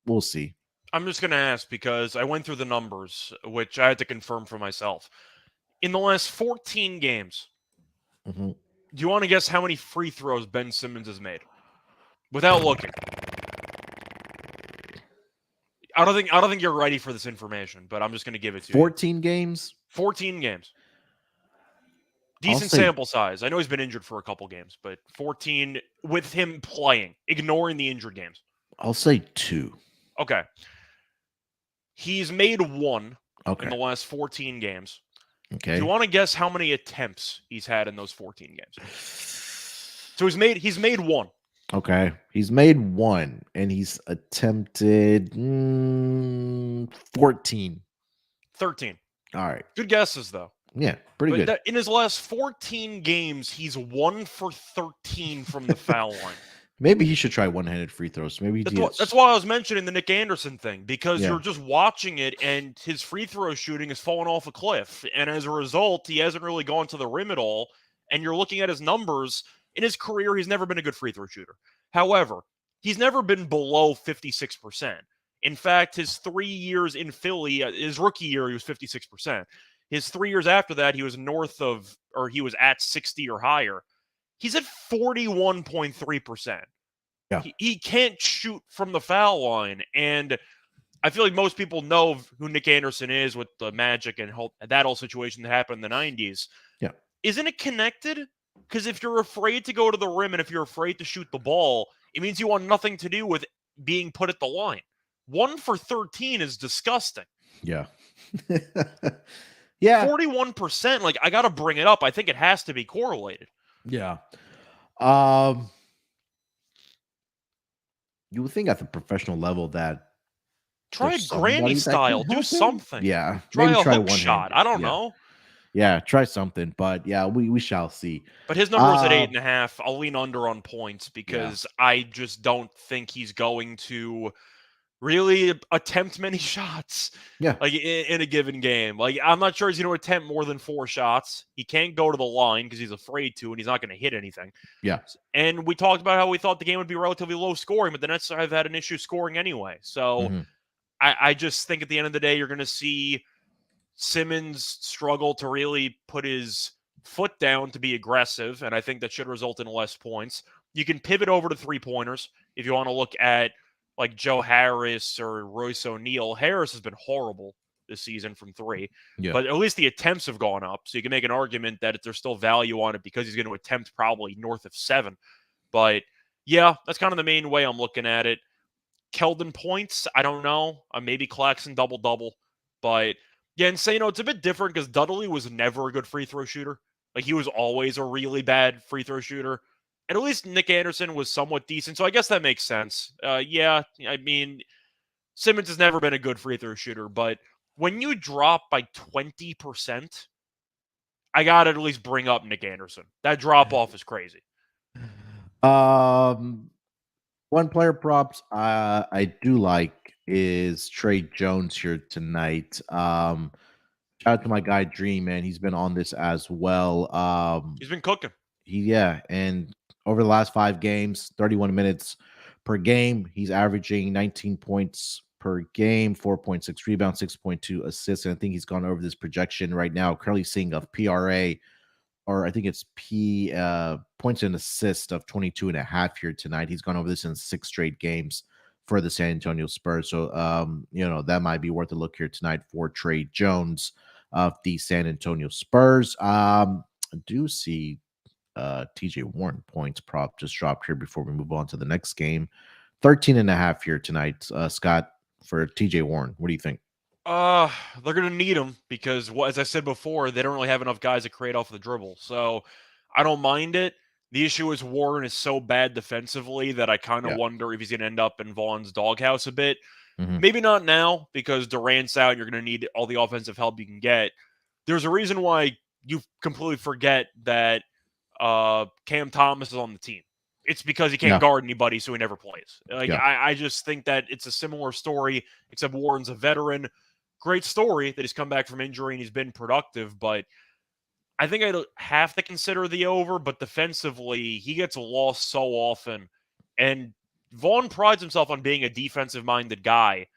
we'll see. I'm just going to ask because I went through the numbers, which I had to confirm for myself. In the last 14 games, Mm-hmm. do you want to guess how many free throws Ben Simmons has made? Without looking. I don't think you're ready for this information, but I'm just going to give it to 14 games? 14 games. I'll Decent say sample size. I know he's been injured for a couple games, but 14 with him playing, ignoring the injured games. I'll say 2. Okay. He's made 1 Okay. in the last 14 games. Okay. Do you want to guess how many attempts he's had in those 14 games? So he's made 1. Okay. He's made 1 and he's attempted 14. 13. All right. Good guesses though. Yeah, pretty good. In his last 14 games, he's 1 for 13 from the foul line. Maybe he should try one-handed free throws. Maybe he That's gets. why I was mentioning the Nick Anderson thing, because Yeah. you're just watching it and his free throw shooting is falling off a cliff. And as a result, he hasn't really gone to the rim at all. And you're looking at his numbers. In his career, he's never been a good free throw shooter. However, he's never been below 56%. In fact, his 3 years in Philly, his rookie year, he was 56%. His 3 years after that, he was north of, or he was at 60 or higher. He's at 41.3%. Yeah. He can't shoot from the foul line. And I feel like most people know who Nick Anderson is with the Magic and that whole situation that happened in the 90s. Yeah. Isn't it connected? Because if you're afraid to go to the rim and if you're afraid to shoot the ball, it means you want nothing to do with being put at the line. 1 for 13 is disgusting. Yeah. Yeah. 41%. Like, I got to bring it up. I think it has to be correlated. Yeah. You would think at the professional level that try a there's granny somebody that can style. help Do him. something. Yeah. Try Maybe a try hook one shot. I don't know. Yeah, try something. But yeah, we shall see. But his number is at 8.5. I'll lean under on points because I just don't think he's going to really attempt many shots. Yeah. Like in a given game. Like, I'm not sure he's going to attempt more than 4 shots. He can't go to the line because he's afraid to, and he's not going to hit anything. Yeah. And we talked about how we thought the game would be relatively low scoring, but the Nets have had an issue scoring anyway. So I just think at the end of the day, you're going to see Simmons struggle to really put his foot down to be aggressive, and I think that should result in less points. You can pivot over to three-pointers if you want to look at like Joe Harris or Royce O'Neal. Harris has been horrible this season from 3, but at least the attempts have gone up, so you can make an argument that there's still value on it because he's going to attempt probably north of 7. But yeah, that's kind of the main way I'm looking at it. Keldon points, I don't know. Maybe Claxton double-double, but yeah, and say, it's a bit different because Dudley was never a good free throw shooter. Like, he was always a really bad free throw shooter. And at least Nick Anderson was somewhat decent, so I guess that makes sense. Yeah, I mean, Simmons has never been a good free throw shooter, but when you drop by 20%, I got to at least bring up Nick Anderson. That drop-off is crazy. One player props I do like is Trey Jones here tonight. Shout out to my guy Dream, man. He's been on this as well. He's been cooking. And over the last 5 games, 31 minutes per game, he's averaging 19 points per game, 4.6 rebounds, 6.2 assists. And I think he's gone over this projection right now, currently seeing a PRA, or I think it's points and assist of 22.5 here tonight. He's gone over this in 6 straight games for the San Antonio Spurs. So, that might be worth a look here tonight for Trey Jones of the San Antonio Spurs. I do see TJ Warren points prop just dropped here before we move on to the next game. 13.5 here tonight, Scott, for TJ Warren. What do you think? They're going to need him because, as I said before, they don't really have enough guys to create off the dribble. So I don't mind it. The issue is Warren is so bad defensively that I kind of wonder if he's going to end up in Vaughn's doghouse a bit. Maybe not now because Durant's out and you're going to need all the offensive help you can get. There's a reason why you completely forget that Cam Thomas is on the team. It's because he can't guard anybody, so he never plays. I just think that it's a similar story, except Warren's a veteran. Great story that he's come back from injury and he's been productive, but I think I have to consider the over, but defensively, he gets lost so often. And Vaughn prides himself on being a defensive-minded guy.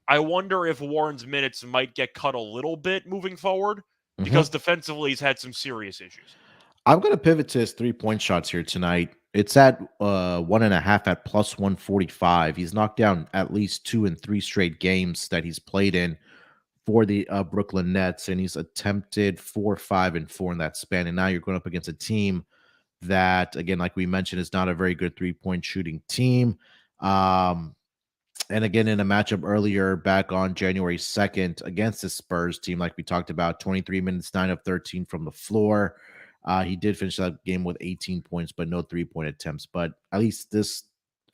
I wonder if Warren's minutes might get cut a little bit moving forward because defensively he's had some serious issues. I'm going to pivot to his 3-point shots here tonight. It's at 1.5 at plus 145. He's knocked down at least 2 in 3 straight games that he's played in for the Brooklyn Nets, and he's attempted 4, 5, and 4 in that span. And now you're going up against a team that, again, like we mentioned, is not a very good 3-point shooting team. And again, in a matchup earlier back on January 2nd against the Spurs team, like we talked about, 23 minutes, 9 of 13 from the floor. He did finish that game with 18 points, but no 3-point attempts. But at least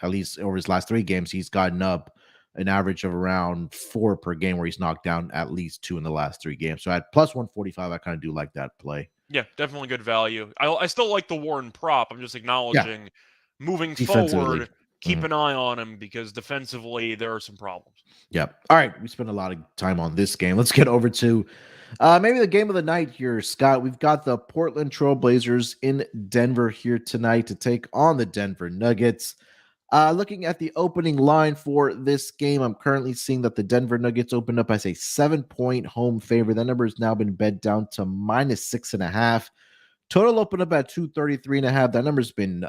over his last 3 games, he's gotten up an average of around 4 per game, where he's knocked down at least 2 in the last 3 games. So at plus 145, I kind of do like that play. Yeah, definitely good value. I still like the Warren prop. I'm just acknowledging moving defensively. forward, keep an eye on him because defensively there are some problems. Yep. All right. We spent a lot of time on this game. Let's get over to maybe the game of the night here, Scott. We've got the Portland Trailblazers in Denver here tonight to take on the Denver Nuggets. Looking at the opening line for this game, I'm currently seeing that the Denver Nuggets opened up as a 7-point home favorite. That number has now been bet down to -6.5. Total opened up at 233.5. That number's been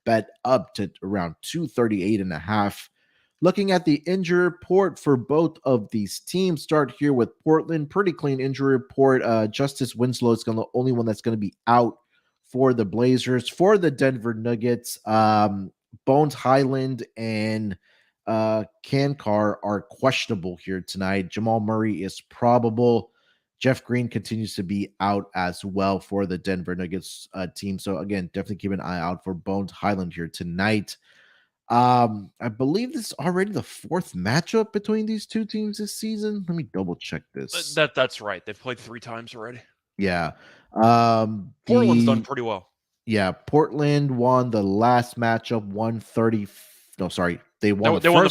bet up to around 238.5. Looking at the injury report for both of these teams, start here with Portland. Pretty clean injury report. Justice Winslow is the only one that's going to be out for the Blazers. For the Denver Nuggets, Bones Highland and Kankar are questionable here tonight. Jamal Murray is probable. Jeff Green continues to be out as well for the Denver Nuggets team. So again, definitely keep an eye out for Bones Highland here tonight. I believe this is already the fourth matchup between these two teams this season. Let me double check this. That's right. They've played 3 times already. Yeah. Portland's done pretty well. Yeah, Portland won the last matchup 130. No, sorry. They won the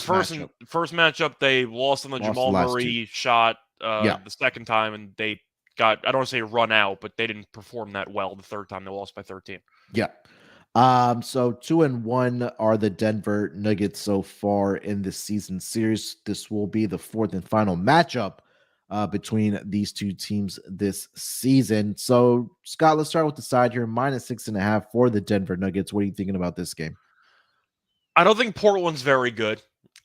first matchup. They lost on the Jamal Murray shot the second time, and they got, I don't want to say run out, but they didn't perform that well the third time. They lost by 13. Yeah. So 2-1 are the Denver Nuggets so far in this season series. This will be the fourth and final matchup between these two teams this season. So, Scott, let's start with the side here. -6.5 for the Denver Nuggets. What are you thinking about this game? I don't think Portland's very good.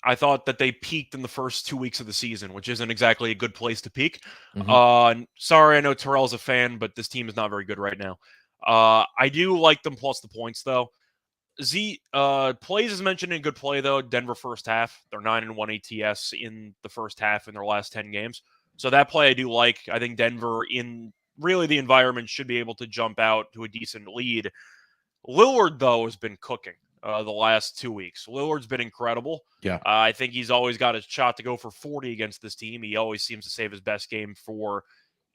I thought that they peaked in the first 2 weeks of the season, which isn't exactly a good place to peak. Sorry, I know Terrell's a fan, but this team is not very good right now. I do like them plus the points, though. Plays is mentioned in good play, though. Denver first half. They're 9-1 ATS in the first half in their last 10 games. So that play I do like. I think Denver, in really the environment, should be able to jump out to a decent lead. Lillard, though, has been cooking the last 2 weeks. Lillard's been incredible. Yeah. I think he's always got a shot to go for 40 against this team. He always seems to save his best game for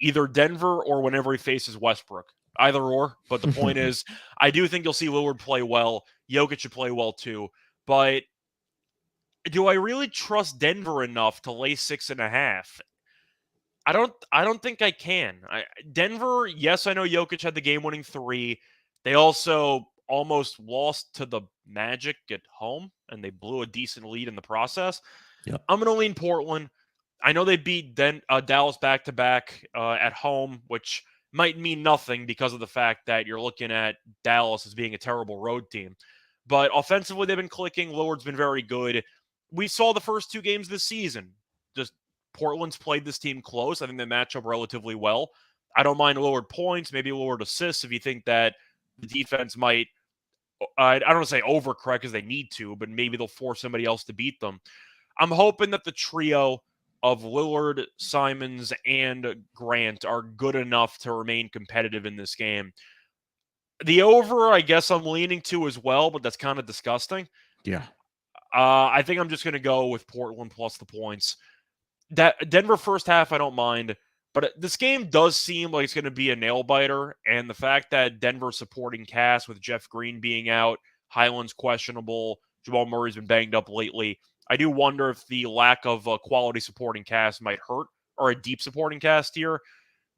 either Denver or whenever he faces Westbrook. Either or. But the point is, I do think you'll see Lillard play well. Jokic should play well, too. But do I really trust Denver enough to lay 6.5? I don't think I can. Denver, yes, I know Jokic had the game-winning 3. They also almost lost to the Magic at home, and they blew a decent lead in the process. Yep. I'm going to lean Portland. I know they beat Dallas back-to-back at home, which might mean nothing because of the fact that you're looking at Dallas as being a terrible road team. But offensively, they've been clicking. Lillard's been very good. We saw the first 2 games this season. Just Portland's played this team close. I think they match up relatively well. I don't mind Lillard points, maybe Lillard assists if you think that the defense might, I don't want to say overcorrect because they need to, but maybe they'll force somebody else to beat them. I'm hoping that the trio of Lillard, Simons, and Grant are good enough to remain competitive in this game. The over, I guess I'm leaning to as well, but that's kind of disgusting. Yeah. I think I'm just going to go with Portland plus the points. That Denver first half, I don't mind. But this game does seem like it's going to be a nail-biter, and the fact that Denver's supporting cast with Jeff Green being out, Highland's questionable, Jamal Murray's been banged up lately, I do wonder if the lack of a quality supporting cast might hurt, or a deep supporting cast here.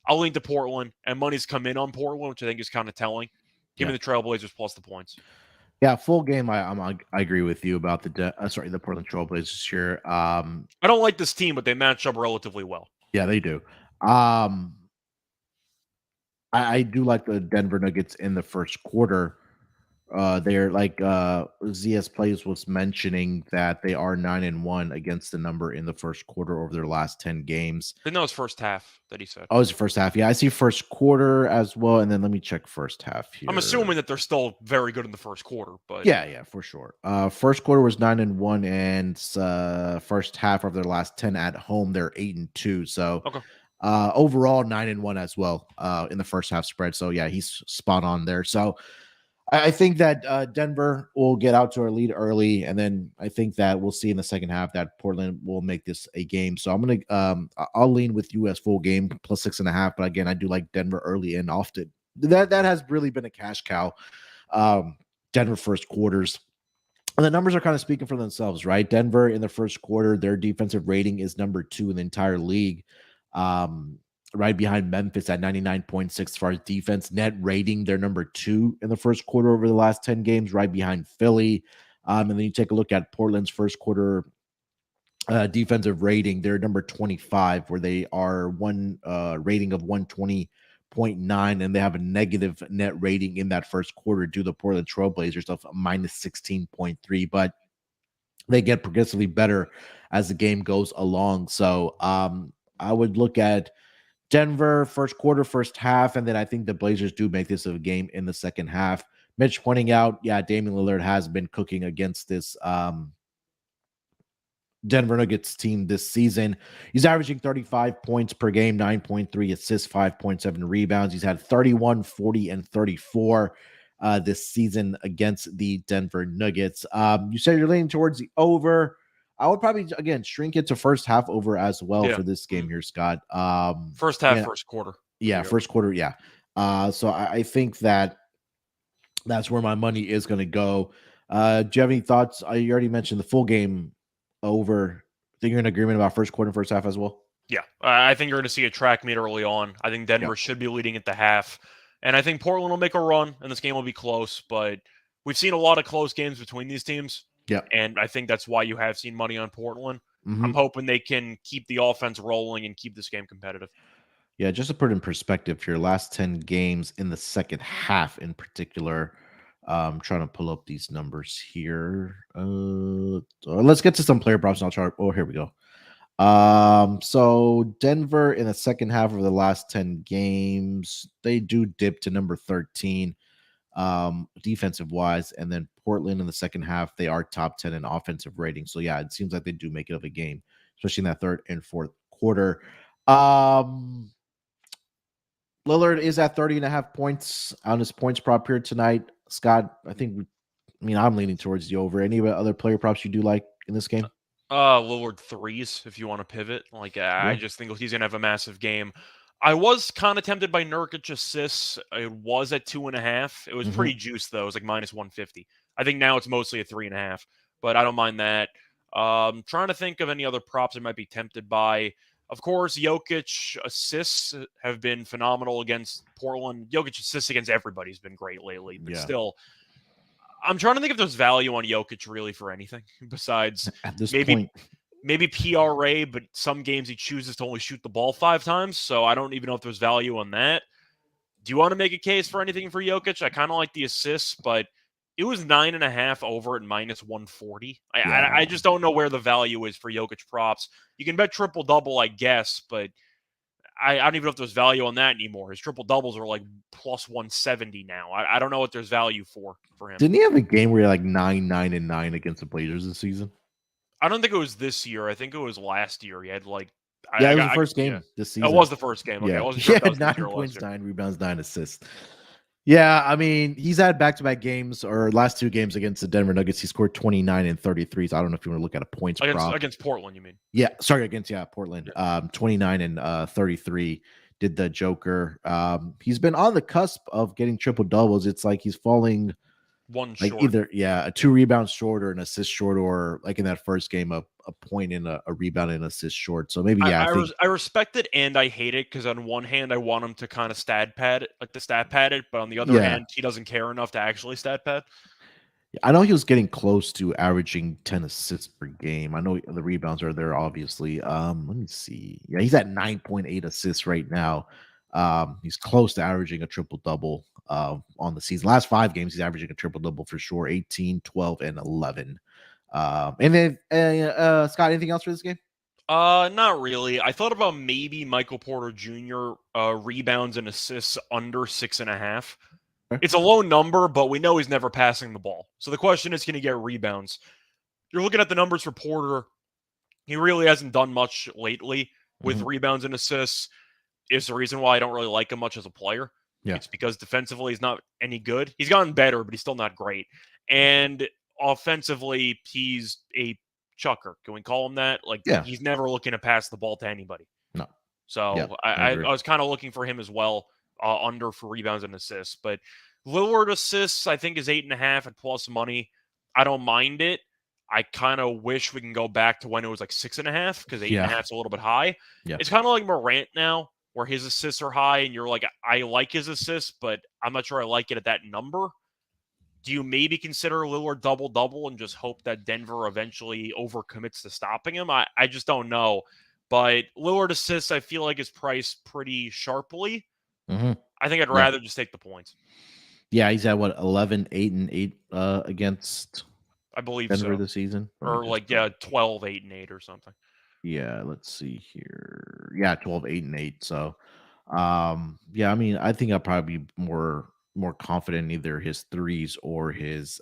I'll lean to Portland, and money's come in on Portland, which I think is kind of telling. Give me the Trailblazers plus the points. Yeah, full game. I agree with you about the Portland Trailblazers here. I don't like this team, but they match up relatively well. Yeah, they do. I do like the Denver Nuggets in the first quarter. They're like ZS Plays was mentioning that they are 9-1 against the number in the first quarter over their last 10 games. I know it's first half that he said. Oh, it's the first half. Yeah, I see first quarter as well, and then let me check first half here. I'm assuming that they're still very good in the first quarter, but yeah, for sure. First quarter was 9-1, and first half of their last 10 at home, they're 8-2. So okay. Overall 9-1 as well in the first half spread. So yeah, he's spot on there. So I think that Denver will get out to a lead early, and then I think that we'll see in the second half that Portland will make this a game. So I'm gonna I'll lean with you as full game plus 6.5. But again, I do like Denver early and often. That has really been a cash cow Denver first quarters. And the numbers are kind of speaking for themselves, right? Denver in the first quarter, their defensive rating is number 2 in the entire league, right behind Memphis at 99.6 as far as defense. Net rating, they're number 2 in the first quarter over the last 10 games, right behind Philly. And then you take a look at Portland's first quarter defensive rating. They're number 25, where they are one rating of 120.9, and they have a negative net rating in that first quarter due to the Portland Trailblazers of minus 16.3. But they get progressively better as the game goes along. So I would look at Denver first quarter, first half, and then I think the Blazers do make this a game in the second half. Mitch pointing out, yeah, Damian Lillard has been cooking against this Denver Nuggets team this season. He's averaging 35 points per game, 9.3 assists, 5.7 rebounds. He's had 31, 40, and 34 this season against the Denver Nuggets. You said you're leaning towards the over. I would probably, again, shrink it to first half over as well for this game here, Scott. First half, first quarter. Yeah, first quarter, yeah. So I think that's where my money is going to go. Do you have any thoughts? You already mentioned the full game over. I think you're in agreement about first quarter and first half as well? Yeah, I think you're going to see a track meet early on. I think Denver should be leading at the half. And I think Portland will make a run, and this game will be close. But we've seen a lot of close games between these teams. Yeah. And I think that's why you have seen money on Portland. I'm hoping they can keep the offense rolling and keep this game competitive. Yeah, just to put it in perspective here, last 10 games in the second half in particular. I'm trying to pull up these numbers here. Let's get to some player props and I'll try. Oh, here we go. So Denver in the second half of the last 10 games, they do dip to number 13 defensive wise, and then Portland in the second half, they are top 10 in offensive rating. So yeah, it seems like they do make it of a game, especially in that third and fourth quarter. Lillard is at 30.5 points on his points prop here tonight. Scott, I'm leaning towards the over. Any other player props you do like in this game? Lillard threes, if you want to pivot. I just think he's going to have a massive game. I was kind of tempted by Nurkic assists. It was at 2.5. It was pretty juiced, though. It was like minus 150. I think now it's mostly a 3.5, but I don't mind that. Trying to think of any other props I might be tempted by. Of course, Jokic assists have been phenomenal against Portland. Jokic assists against everybody has been great lately, but still, I'm trying to think if there's value on Jokic really for anything besides at this maybe point. Maybe PRA, but some games he chooses to only shoot the ball 5 times, so I don't even know if there's value on that. Do you want to make a case for anything for Jokic? I kind of like the assists, but it was 9.5 over at minus 140. I just don't know where the value is for Jokic props. You can bet triple-double, I guess, but I don't even know if there's value on that anymore. His triple-doubles are like plus 170 now. I don't know what there's value for him. Didn't he have a game where he had like 9, 9, and 9 against the Blazers this season? I don't think it was this year. I think it was last year. He had like... it was the first game this season. It was the first game. Okay, yeah. I wasn't sure. He had 9 points, 9 rebounds, 9 assists. Yeah, I mean, he's had back-to-back games or last 2 games against the Denver Nuggets. He scored 29 and 33. So I don't know if you want to look at a points prop. Against Portland, you mean? Yeah, sorry, against Portland. 29 and 33 did the Joker. He's been on the cusp of getting triple-doubles. It's like he's falling one like short. Either a 2 rebounds short or an assist short, or like in that first game a point and a rebound and assist short. So maybe I respect it and I hate it because on one hand I want him to kind of stat pad it, but on the other hand he doesn't care enough to actually stat pad. I know he was getting close to averaging 10 assists per game. I know the rebounds are there, obviously. Let me see. Yeah, he's at 9.8 assists right now. He's close to averaging a triple-double on the season. Last 5 games, he's averaging a triple-double for sure. 18, 12, and 11. And then, Scott, anything else for this game? Not really. I thought about maybe Michael Porter Jr. Rebounds and assists under 6.5. It's a low number, but we know he's never passing the ball. So the question is, can he get rebounds? You're looking at the numbers for Porter. He really hasn't done much lately with rebounds and assists. Is the reason why I don't really like him much as a player. Yeah. It's because defensively he's not any good. He's gotten better, but he's still not great. And offensively, he's a chucker. Can we call him that? He's never looking to pass the ball to anybody. No. So I was kind of looking for him as well, under for rebounds and assists. But Lillard assists, I think, is 8.5 at plus money. I don't mind it. I kind of wish we can go back to when it was like 6.5 because eight and a Yeah. half is a little bit high. Yeah. It's kind of like Morant now, where his assists are high, and you're like, I like his assists, but I'm not sure I like it at that number. Do you maybe consider Lillard double-double and just hope that Denver eventually overcommits to stopping him? I just don't know. But Lillard assists, I feel like, is priced pretty sharply. Mm-hmm. I think I'd Yeah. rather just take the points. Yeah, he's at what 11, 8, and 8 against I believe Denver so. this season. Or like, yeah, 12, 8, and 8 or something. Yeah, let's see here. Yeah, 12, 8, and 8. So yeah, I mean, I think I'll probably be more confident in either his threes or his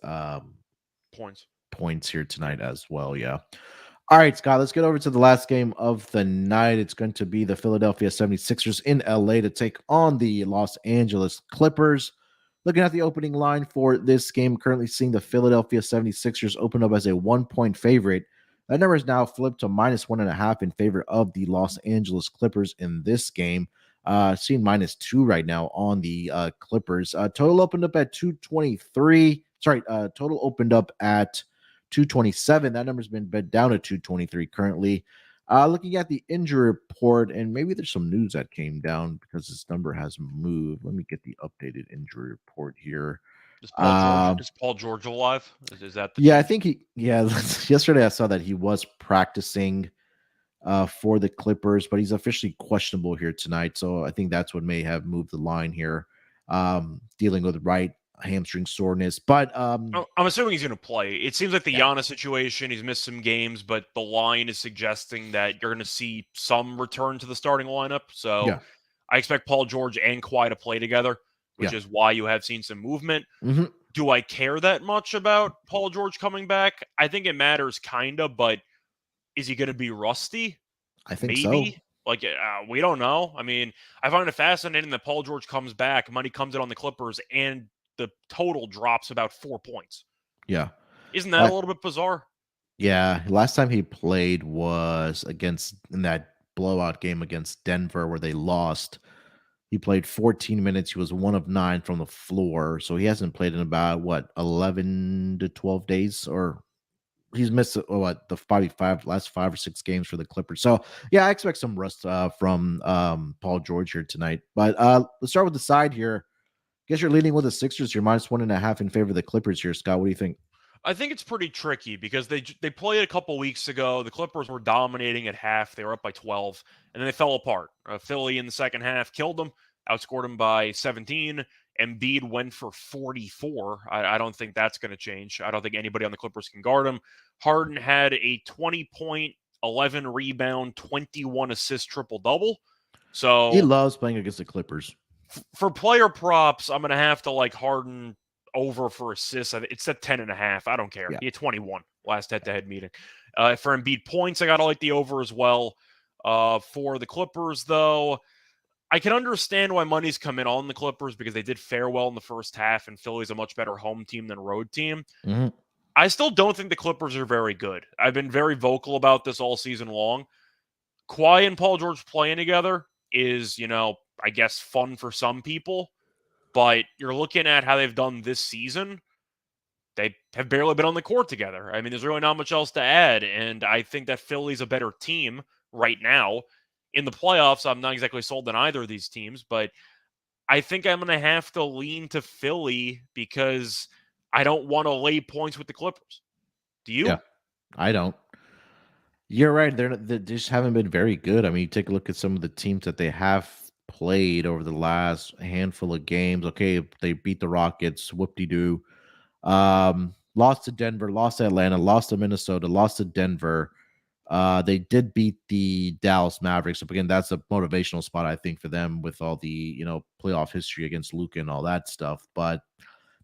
points here tonight as well. Yeah. All right, Scott, let's get over to the last game of the night. It's going to be the Philadelphia 76ers in LA to take on the Los Angeles Clippers. Looking at the opening line for this game, currently seeing the Philadelphia 76ers open up as a 1-point favorite. That number is now flipped to -1.5 in favor of the Los Angeles Clippers in this game. Seeing -2 right now on the Clippers. Total opened up at 223. Sorry, total opened up at 227. That number's been bet down to 223 currently. Looking at the injury report, and maybe there's some news that came down because this number has moved. Let me get the updated injury report here. Is Paul George alive? Is that the yeah, change? I think yesterday I saw that he was practicing for the Clippers, but he's officially questionable here tonight. So I think that's what may have moved the line here. Dealing with right hamstring soreness, but I'm assuming he's going to play. It seems like the yeah. Giannis situation, he's missed some games, but the line is suggesting that you're going to see some return to the starting lineup. So Yeah. I expect Paul George and Kawhi to play together, which is why you have seen some movement. Mm-hmm. Do I care that much about Paul George coming back? I think it matters, kind of, but is he going to be rusty? I think Maybe. so. Like, we don't know. I mean, I find it fascinating that Paul George comes back, money comes in on the Clippers, and the total drops about 4 points. Yeah. Isn't that a little bit bizarre? Yeah. Last time he played was in that blowout game against Denver where they lost. He played 14 minutes. He was 1 of 9 from the floor. So he hasn't played in about 11 to 12 days, or he's missed the last 5 or 6 games for the Clippers. So yeah, I expect some rust from Paul George here tonight. But let's start with the side here. Guess you're leading with the Sixers. You're -1.5 in favor of the Clippers here, Scott. What do you think? I think it's pretty tricky because they played a couple weeks ago. The Clippers were dominating at half. They were up by 12, and then they fell apart. Philly in the second half killed them, outscored them by 17. Embiid went for 44. I don't think that's going to change. I don't think anybody on the Clippers can guard him. Harden had a 20-point, 11 rebound, 21 assist triple-double. So he loves playing against the Clippers. For player props, I'm going to have to like Harden over for assists. It's at 10.5. I don't care. Yeah. He had 21 last head-to-head meeting. For Embiid points, I got to like the over as well. For the Clippers, though, I can understand why money's come in on the Clippers because they did fare well in the first half, and Philly's a much better home team than road team. Mm-hmm. I still don't think the Clippers are very good. I've been very vocal about this all season long. Kawhi and Paul George playing together is, I guess, fun for some people. But you're looking at how they've done this season. They have barely been on the court together. I mean, there's really not much else to add. And I think that Philly's a better team right now. In the playoffs, I'm not exactly sold on either of these teams, but I think I'm going to have to lean to Philly because I don't want to lay points with the Clippers. Do you? Yeah, I don't. You're right. They just haven't been very good. I mean, you take a look at some of the teams that they have played over the last handful of games. Okay, they beat the Rockets, whoop-de-doo. Lost to Denver, lost to Atlanta, lost to Minnesota, lost to Denver. They did beat the Dallas Mavericks. So again, that's a motivational spot, I think, for them with all the playoff history against Luka and all that stuff. But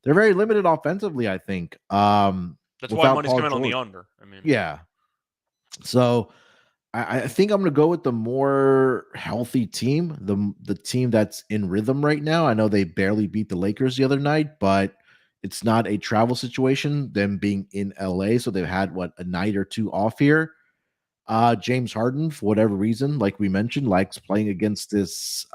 they're very limited offensively, I think. That's why money's coming on the under. I mean, yeah. So I think I'm going to go with the more healthy team, the team that's in rhythm right now. I know they barely beat the Lakers the other night, but it's not a travel situation, them being in LA. So they've had a night or two off here. James Harden, for whatever reason, like we mentioned, likes playing against this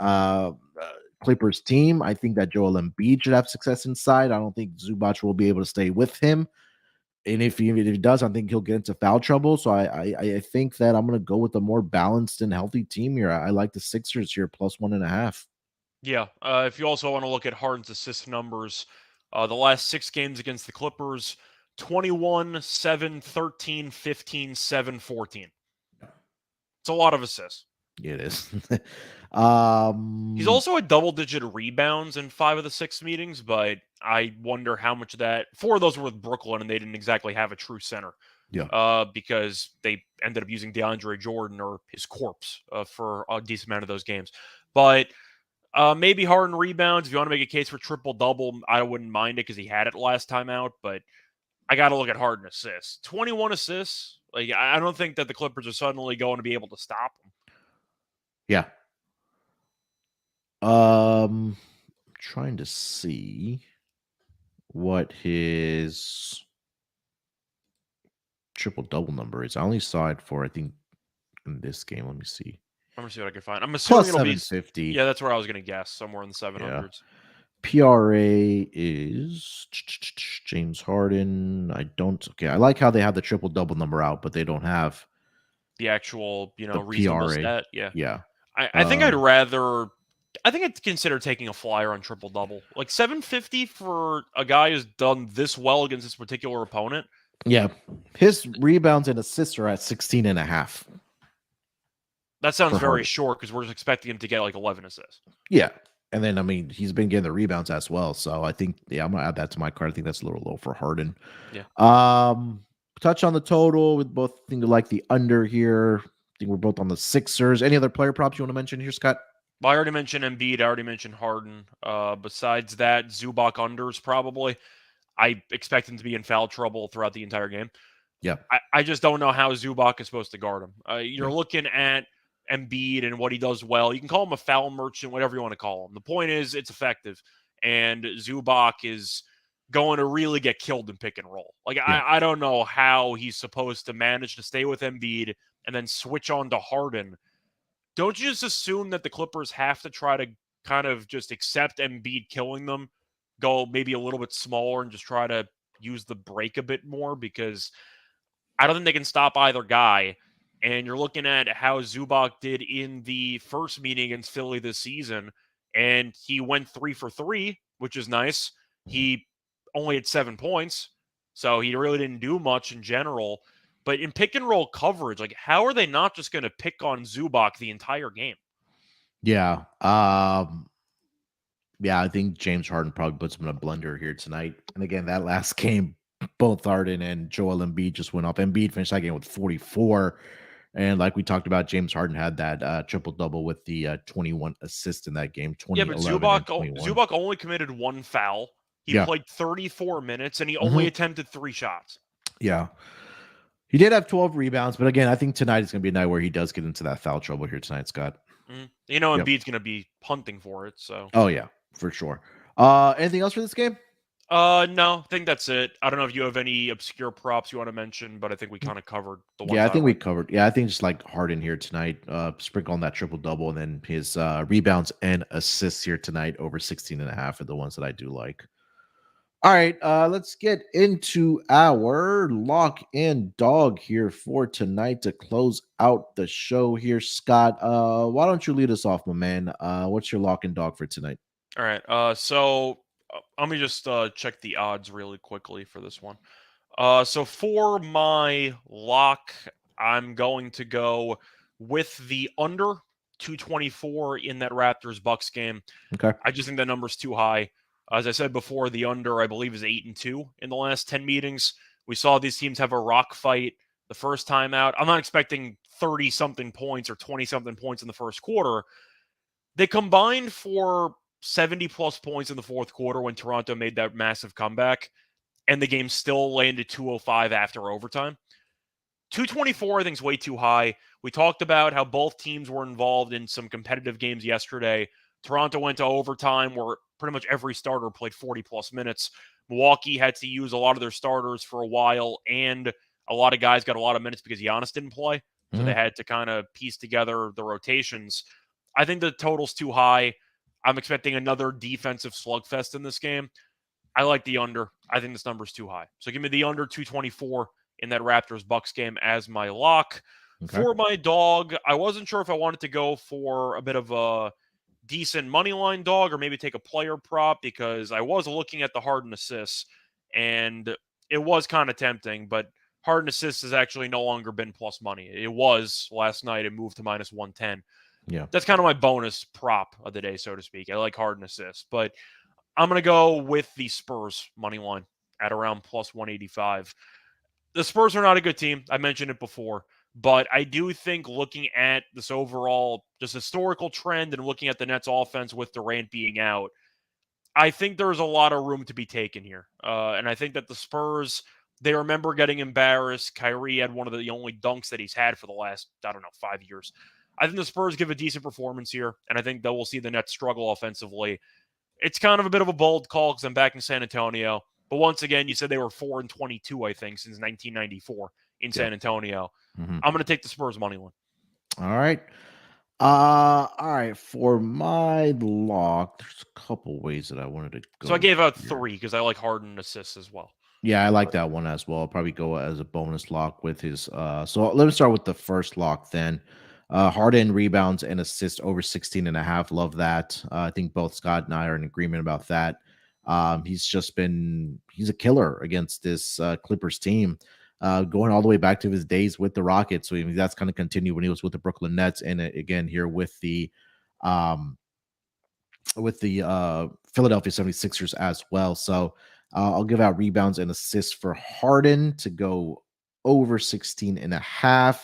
Clippers team. I think that Joel Embiid should have success inside. I don't think Zubac will be able to stay with him. And if he does, I think he'll get into foul trouble. So I think that I'm going to go with a more balanced and healthy team here. I like the Sixers here plus 1.5. Yeah. If you also want to look at Harden's assist numbers, the last 6 games against the Clippers, 21, 7, 13, 15, 7, 14. It's a lot of assists. It is. He's also had double-digit rebounds in 5 of the 6 meetings, but I wonder how much of that. 4 of those were with Brooklyn, and they didn't exactly have a true center. Yeah. Because they ended up using DeAndre Jordan or his corpse for a decent amount of those games. But maybe Harden rebounds. If you want to make a case for triple-double, I wouldn't mind it because he had it last time out. But I got to look at Harden assists. 21 assists. Like, I don't think that the Clippers are suddenly going to be able to stop him. Yeah. Trying to see what his triple-double number is. I only saw it for, I think, in this game. Let me see. I'm going to see what I can find. I'm assuming Plus it'll be 750. Yeah, that's where I was going to guess, somewhere in the 700s. Yeah. PRA is James Harden. I like how they have the triple-double number out, but they don't have the actual, the reasonable PRA. stat. Yeah. Yeah. I think I'd consider taking a flyer on triple-double. Like 750 for a guy who's done this well against this particular opponent. Yeah. His rebounds and assists are at 16.5. That sounds very short because we're just expecting him to get like 11 assists. Yeah. And then, I mean, he's been getting the rebounds as well. So I think, I'm going to add that to my card. I think that's a little low for Harden. Yeah. Touch on the total with both. I think like the under here. I think we're both on the Sixers. Any other player props you want to mention here, Scott? Well, I already mentioned Embiid. I already mentioned Harden. Besides that, Zubac unders probably. I expect him to be in foul trouble throughout the entire game. Yeah. I just don't know how Zubac is supposed to guard him. You're looking at Embiid and what he does well. You can call him a foul merchant, whatever you want to call him. The point is, it's effective. And Zubac is going to really get killed in pick and roll. Like, yeah. I don't know how he's supposed to manage to stay with Embiid and then switch on to Harden. Don't you just assume that the Clippers have to try to kind of just accept Embiid killing them, go maybe a little bit smaller and just try to use the break a bit more? Because I don't think they can stop either guy. And you're looking at how Zubac did in the first meeting against Philly this season, and he went 3 for 3, which is nice. He only had 7 points, so he really didn't do much in general. But in pick and roll coverage, like, how are they not just going to pick on Zubac the entire game? Yeah. Yeah, I think James Harden probably puts him in a blender here tonight. And again, that last game, both Harden and Joel Embiid just went off. Embiid finished that game with 44. And like we talked about, James Harden had that triple-double with the 21 assists in that game. 20, yeah, but Zubac only committed 1 foul. He played 34 minutes, and he only attempted 3 shots. Yeah. He did have 12 rebounds, but again, I think tonight is going to be a night where he does get into that foul trouble here tonight, Scott. Embiid's going to be punting for it. So. Oh, yeah, for sure. Anything else for this game? No, I think that's it. I don't know if you have any obscure props you want to mention, but I think we kind of covered the ones. Yeah, I think we covered. Yeah, I think just like Harden here tonight, sprinkle on that triple-double, and then his rebounds and assists here tonight over 16.5 are the ones that I do like. All right, let's get into our lock and dog here for tonight to close out the show here. Scott, why don't you lead us off, my man? What's your lock and dog for tonight? All right, so let me just check the odds really quickly for this one. So for my lock, I'm going to go with the under 224 in that Raptors-Bucks game. Okay. I just think that number's too high. As I said before, the under, I believe, is 8-2 in the last 10 meetings. We saw these teams have a rock fight the first time out. I'm not expecting 30-something points or 20-something points in the first quarter. They combined for 70-plus points in the fourth quarter when Toronto made that massive comeback, and the game still landed 205 after overtime. 224, I think, is way too high. We talked about how both teams were involved in some competitive games yesterday. Toronto went to overtime where pretty much every starter played 40-plus minutes. Milwaukee had to use a lot of their starters for a while, and a lot of guys got a lot of minutes because Giannis didn't play. So they had to kind of piece together the rotations. I think the total's too high. I'm expecting another defensive slugfest in this game. I like the under. I think this number is too high. So give me the under 224 in that Raptors-Bucks game as my lock. Okay. For my dog, I wasn't sure if I wanted to go for a bit of a decent money line dog or maybe take a player prop because I was looking at the Harden assists and it was kind of tempting, but Harden assists has actually no longer been plus money. It was last night. It moved to minus 110. Yeah. That's kind of my bonus prop of the day, so to speak. I like Harden assists, but I'm going to go with the Spurs money line at around plus 185. The Spurs are not a good team. I mentioned it before, but I do think looking at this overall just historical trend and looking at the Nets offense with Durant being out, I think there's a lot of room to be taken here. And I think that the Spurs, they remember getting embarrassed. Kyrie had one of the only dunks that he's had for the last, 5 years. I think the Spurs give a decent performance here, and I think that we'll see the Nets struggle offensively. It's kind of a bit of a bold call because I'm back in San Antonio. But once again, you said they were 4-22, I think, since 1994 in San Antonio. Mm-hmm. I'm going to take the Spurs money line. All right. All right. For my lock, there's a couple ways that I wanted to go. So I gave out 3 because I like Harden assists as well. Yeah, I like that one as well. I'll probably go as a bonus lock with his. So let me start with the first lock then. Harden rebounds and assists over 16.5. Love that. I think both Scott and I are in agreement about that. He's a killer against this Clippers team. Going all the way back to his days with the Rockets. So that's kind of continued when he was with the Brooklyn Nets, and again here with the Philadelphia 76ers as well. So I'll give out rebounds and assists for Harden to go over 16.5.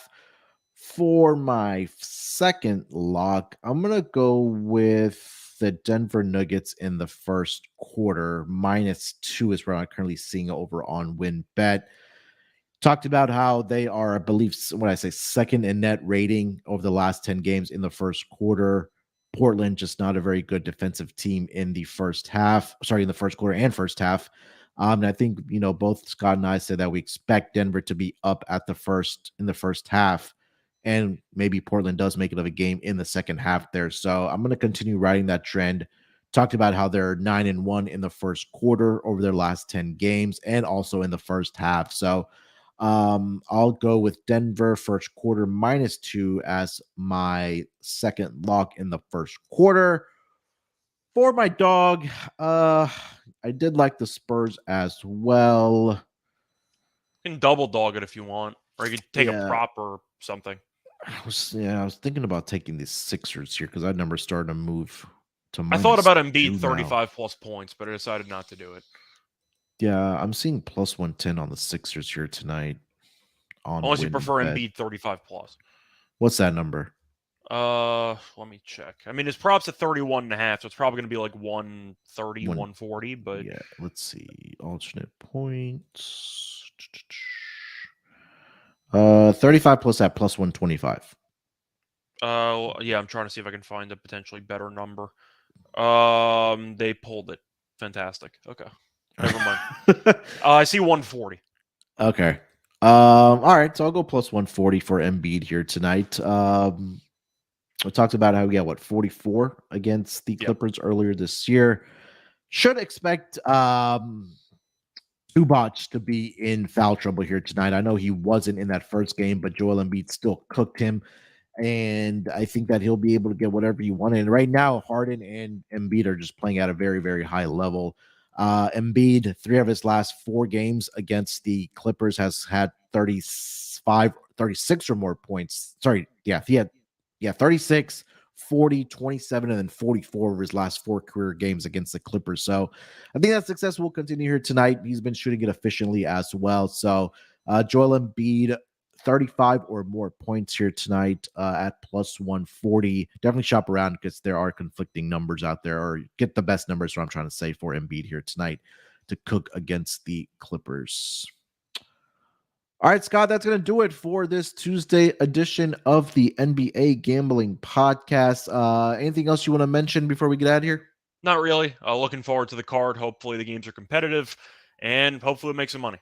For my second lock, I'm going to go with the Denver Nuggets in the first quarter. -2 is where I'm currently seeing over on WinBet. Talked about how they are, I believe, when I say second in net rating over the last 10 games in the first quarter. Portland, just not a very good defensive team in the first quarter and first half. And I think, both Scott and I said that we expect Denver to be up in the first half. And maybe Portland does make it of a game in the second half there. So I'm going to continue riding that trend. Talked about how they're 9-1 in the first quarter over their last 10 games and also in the first half. So I'll go with Denver first quarter -2 as my second lock in the first quarter. For my dog, I did like the Spurs as well. You can double dog it if you want, or you could take a prop or something. I was thinking about taking the Sixers here because that number started to move to I thought about Embiid -2 35 plus points, but I decided not to do it. Yeah, I'm seeing plus 110 on the Sixers here tonight. Unless you prefer Embiid 35 plus. What's that number? Let me check. I mean, his props at 31.5, so it's probably going to be like 130, 140. But yeah, let's see. Alternate points. 35 plus that plus 125. Yeah, I'm trying to see if I can find a potentially better number. They pulled it. Fantastic. Okay. Never mind. I see 140. Okay. All right. So I'll go plus 140 for Embiid here tonight. We talked about how we got 44 against the Clippers earlier this year. Should expect Zubac to be in foul trouble here tonight. I know he wasn't in that first game, but Joel Embiid still cooked him. And I think that he'll be able to get whatever he wanted. And right now, Harden and Embiid are just playing at a very, very high level. Embiid, 3 of his last 4 games against the Clippers has had 36 or more points. Sorry, yeah, he had 36, 40, 27, and then 44 of his last 4 career games against the Clippers. So I think that success will continue here tonight. He's been shooting it efficiently as well. So Joel Embiid, 35 or more points here tonight at plus 140. Definitely shop around because there are conflicting numbers out there, or get the best numbers, what I'm trying to say, for Embiid here tonight to cook against the Clippers. All right, Scott, that's going to do it for this Tuesday edition of the NBA Gambling Podcast. Anything else you want to mention before we get out of here? Not really. Looking forward to the card. Hopefully the games are competitive and hopefully make some money.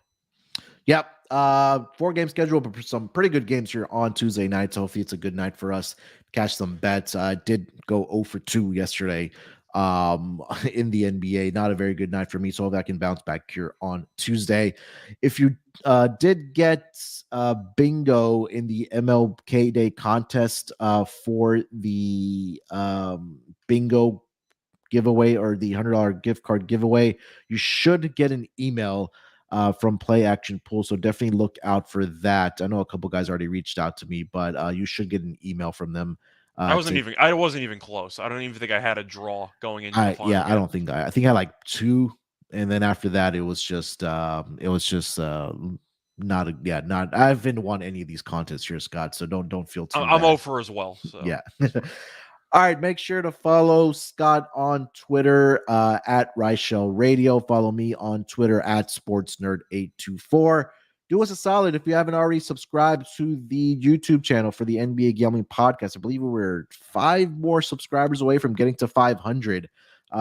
Yep. 4-game schedule, but some pretty good games here on Tuesday night. So hopefully it's a good night for us. Cash some bets. I did go 0 for 2 yesterday in the NBA. Not a very good night for me, so hopefully I can bounce back here on Tuesday. If you did get bingo in the MLK Day contest for the bingo giveaway or the $100 gift card giveaway, you should get an email from Play Action Pool. So definitely look out for that. I know a couple guys already reached out to me, but you should get an email from them. I wasn't even close. I don't even think I had a draw going into the final game. I don't think I think I had like 2, and then after that it was just not I haven't won any of these contests here, Scott. So don't feel too I'm bad. over as well. So yeah. All right, make sure to follow Scott on Twitter at Reichel Radio. Follow me on Twitter at SportsNerd824. Do us a solid if you haven't already subscribed to the YouTube channel for the NBA Gambling Podcast. I believe we're 5 more subscribers away from getting to 500.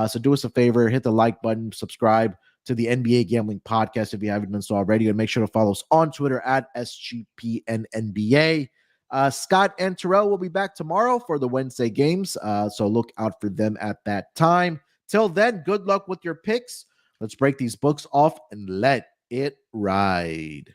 So do us a favor, hit the like button, subscribe to the NBA Gambling Podcast if you haven't done so already, and make sure to follow us on Twitter at SGPNNBA. Scott and Terrell will be back tomorrow for the Wednesday games, so look out for them at that time. Till then, good luck with your picks. Let's break these books off and let it ride.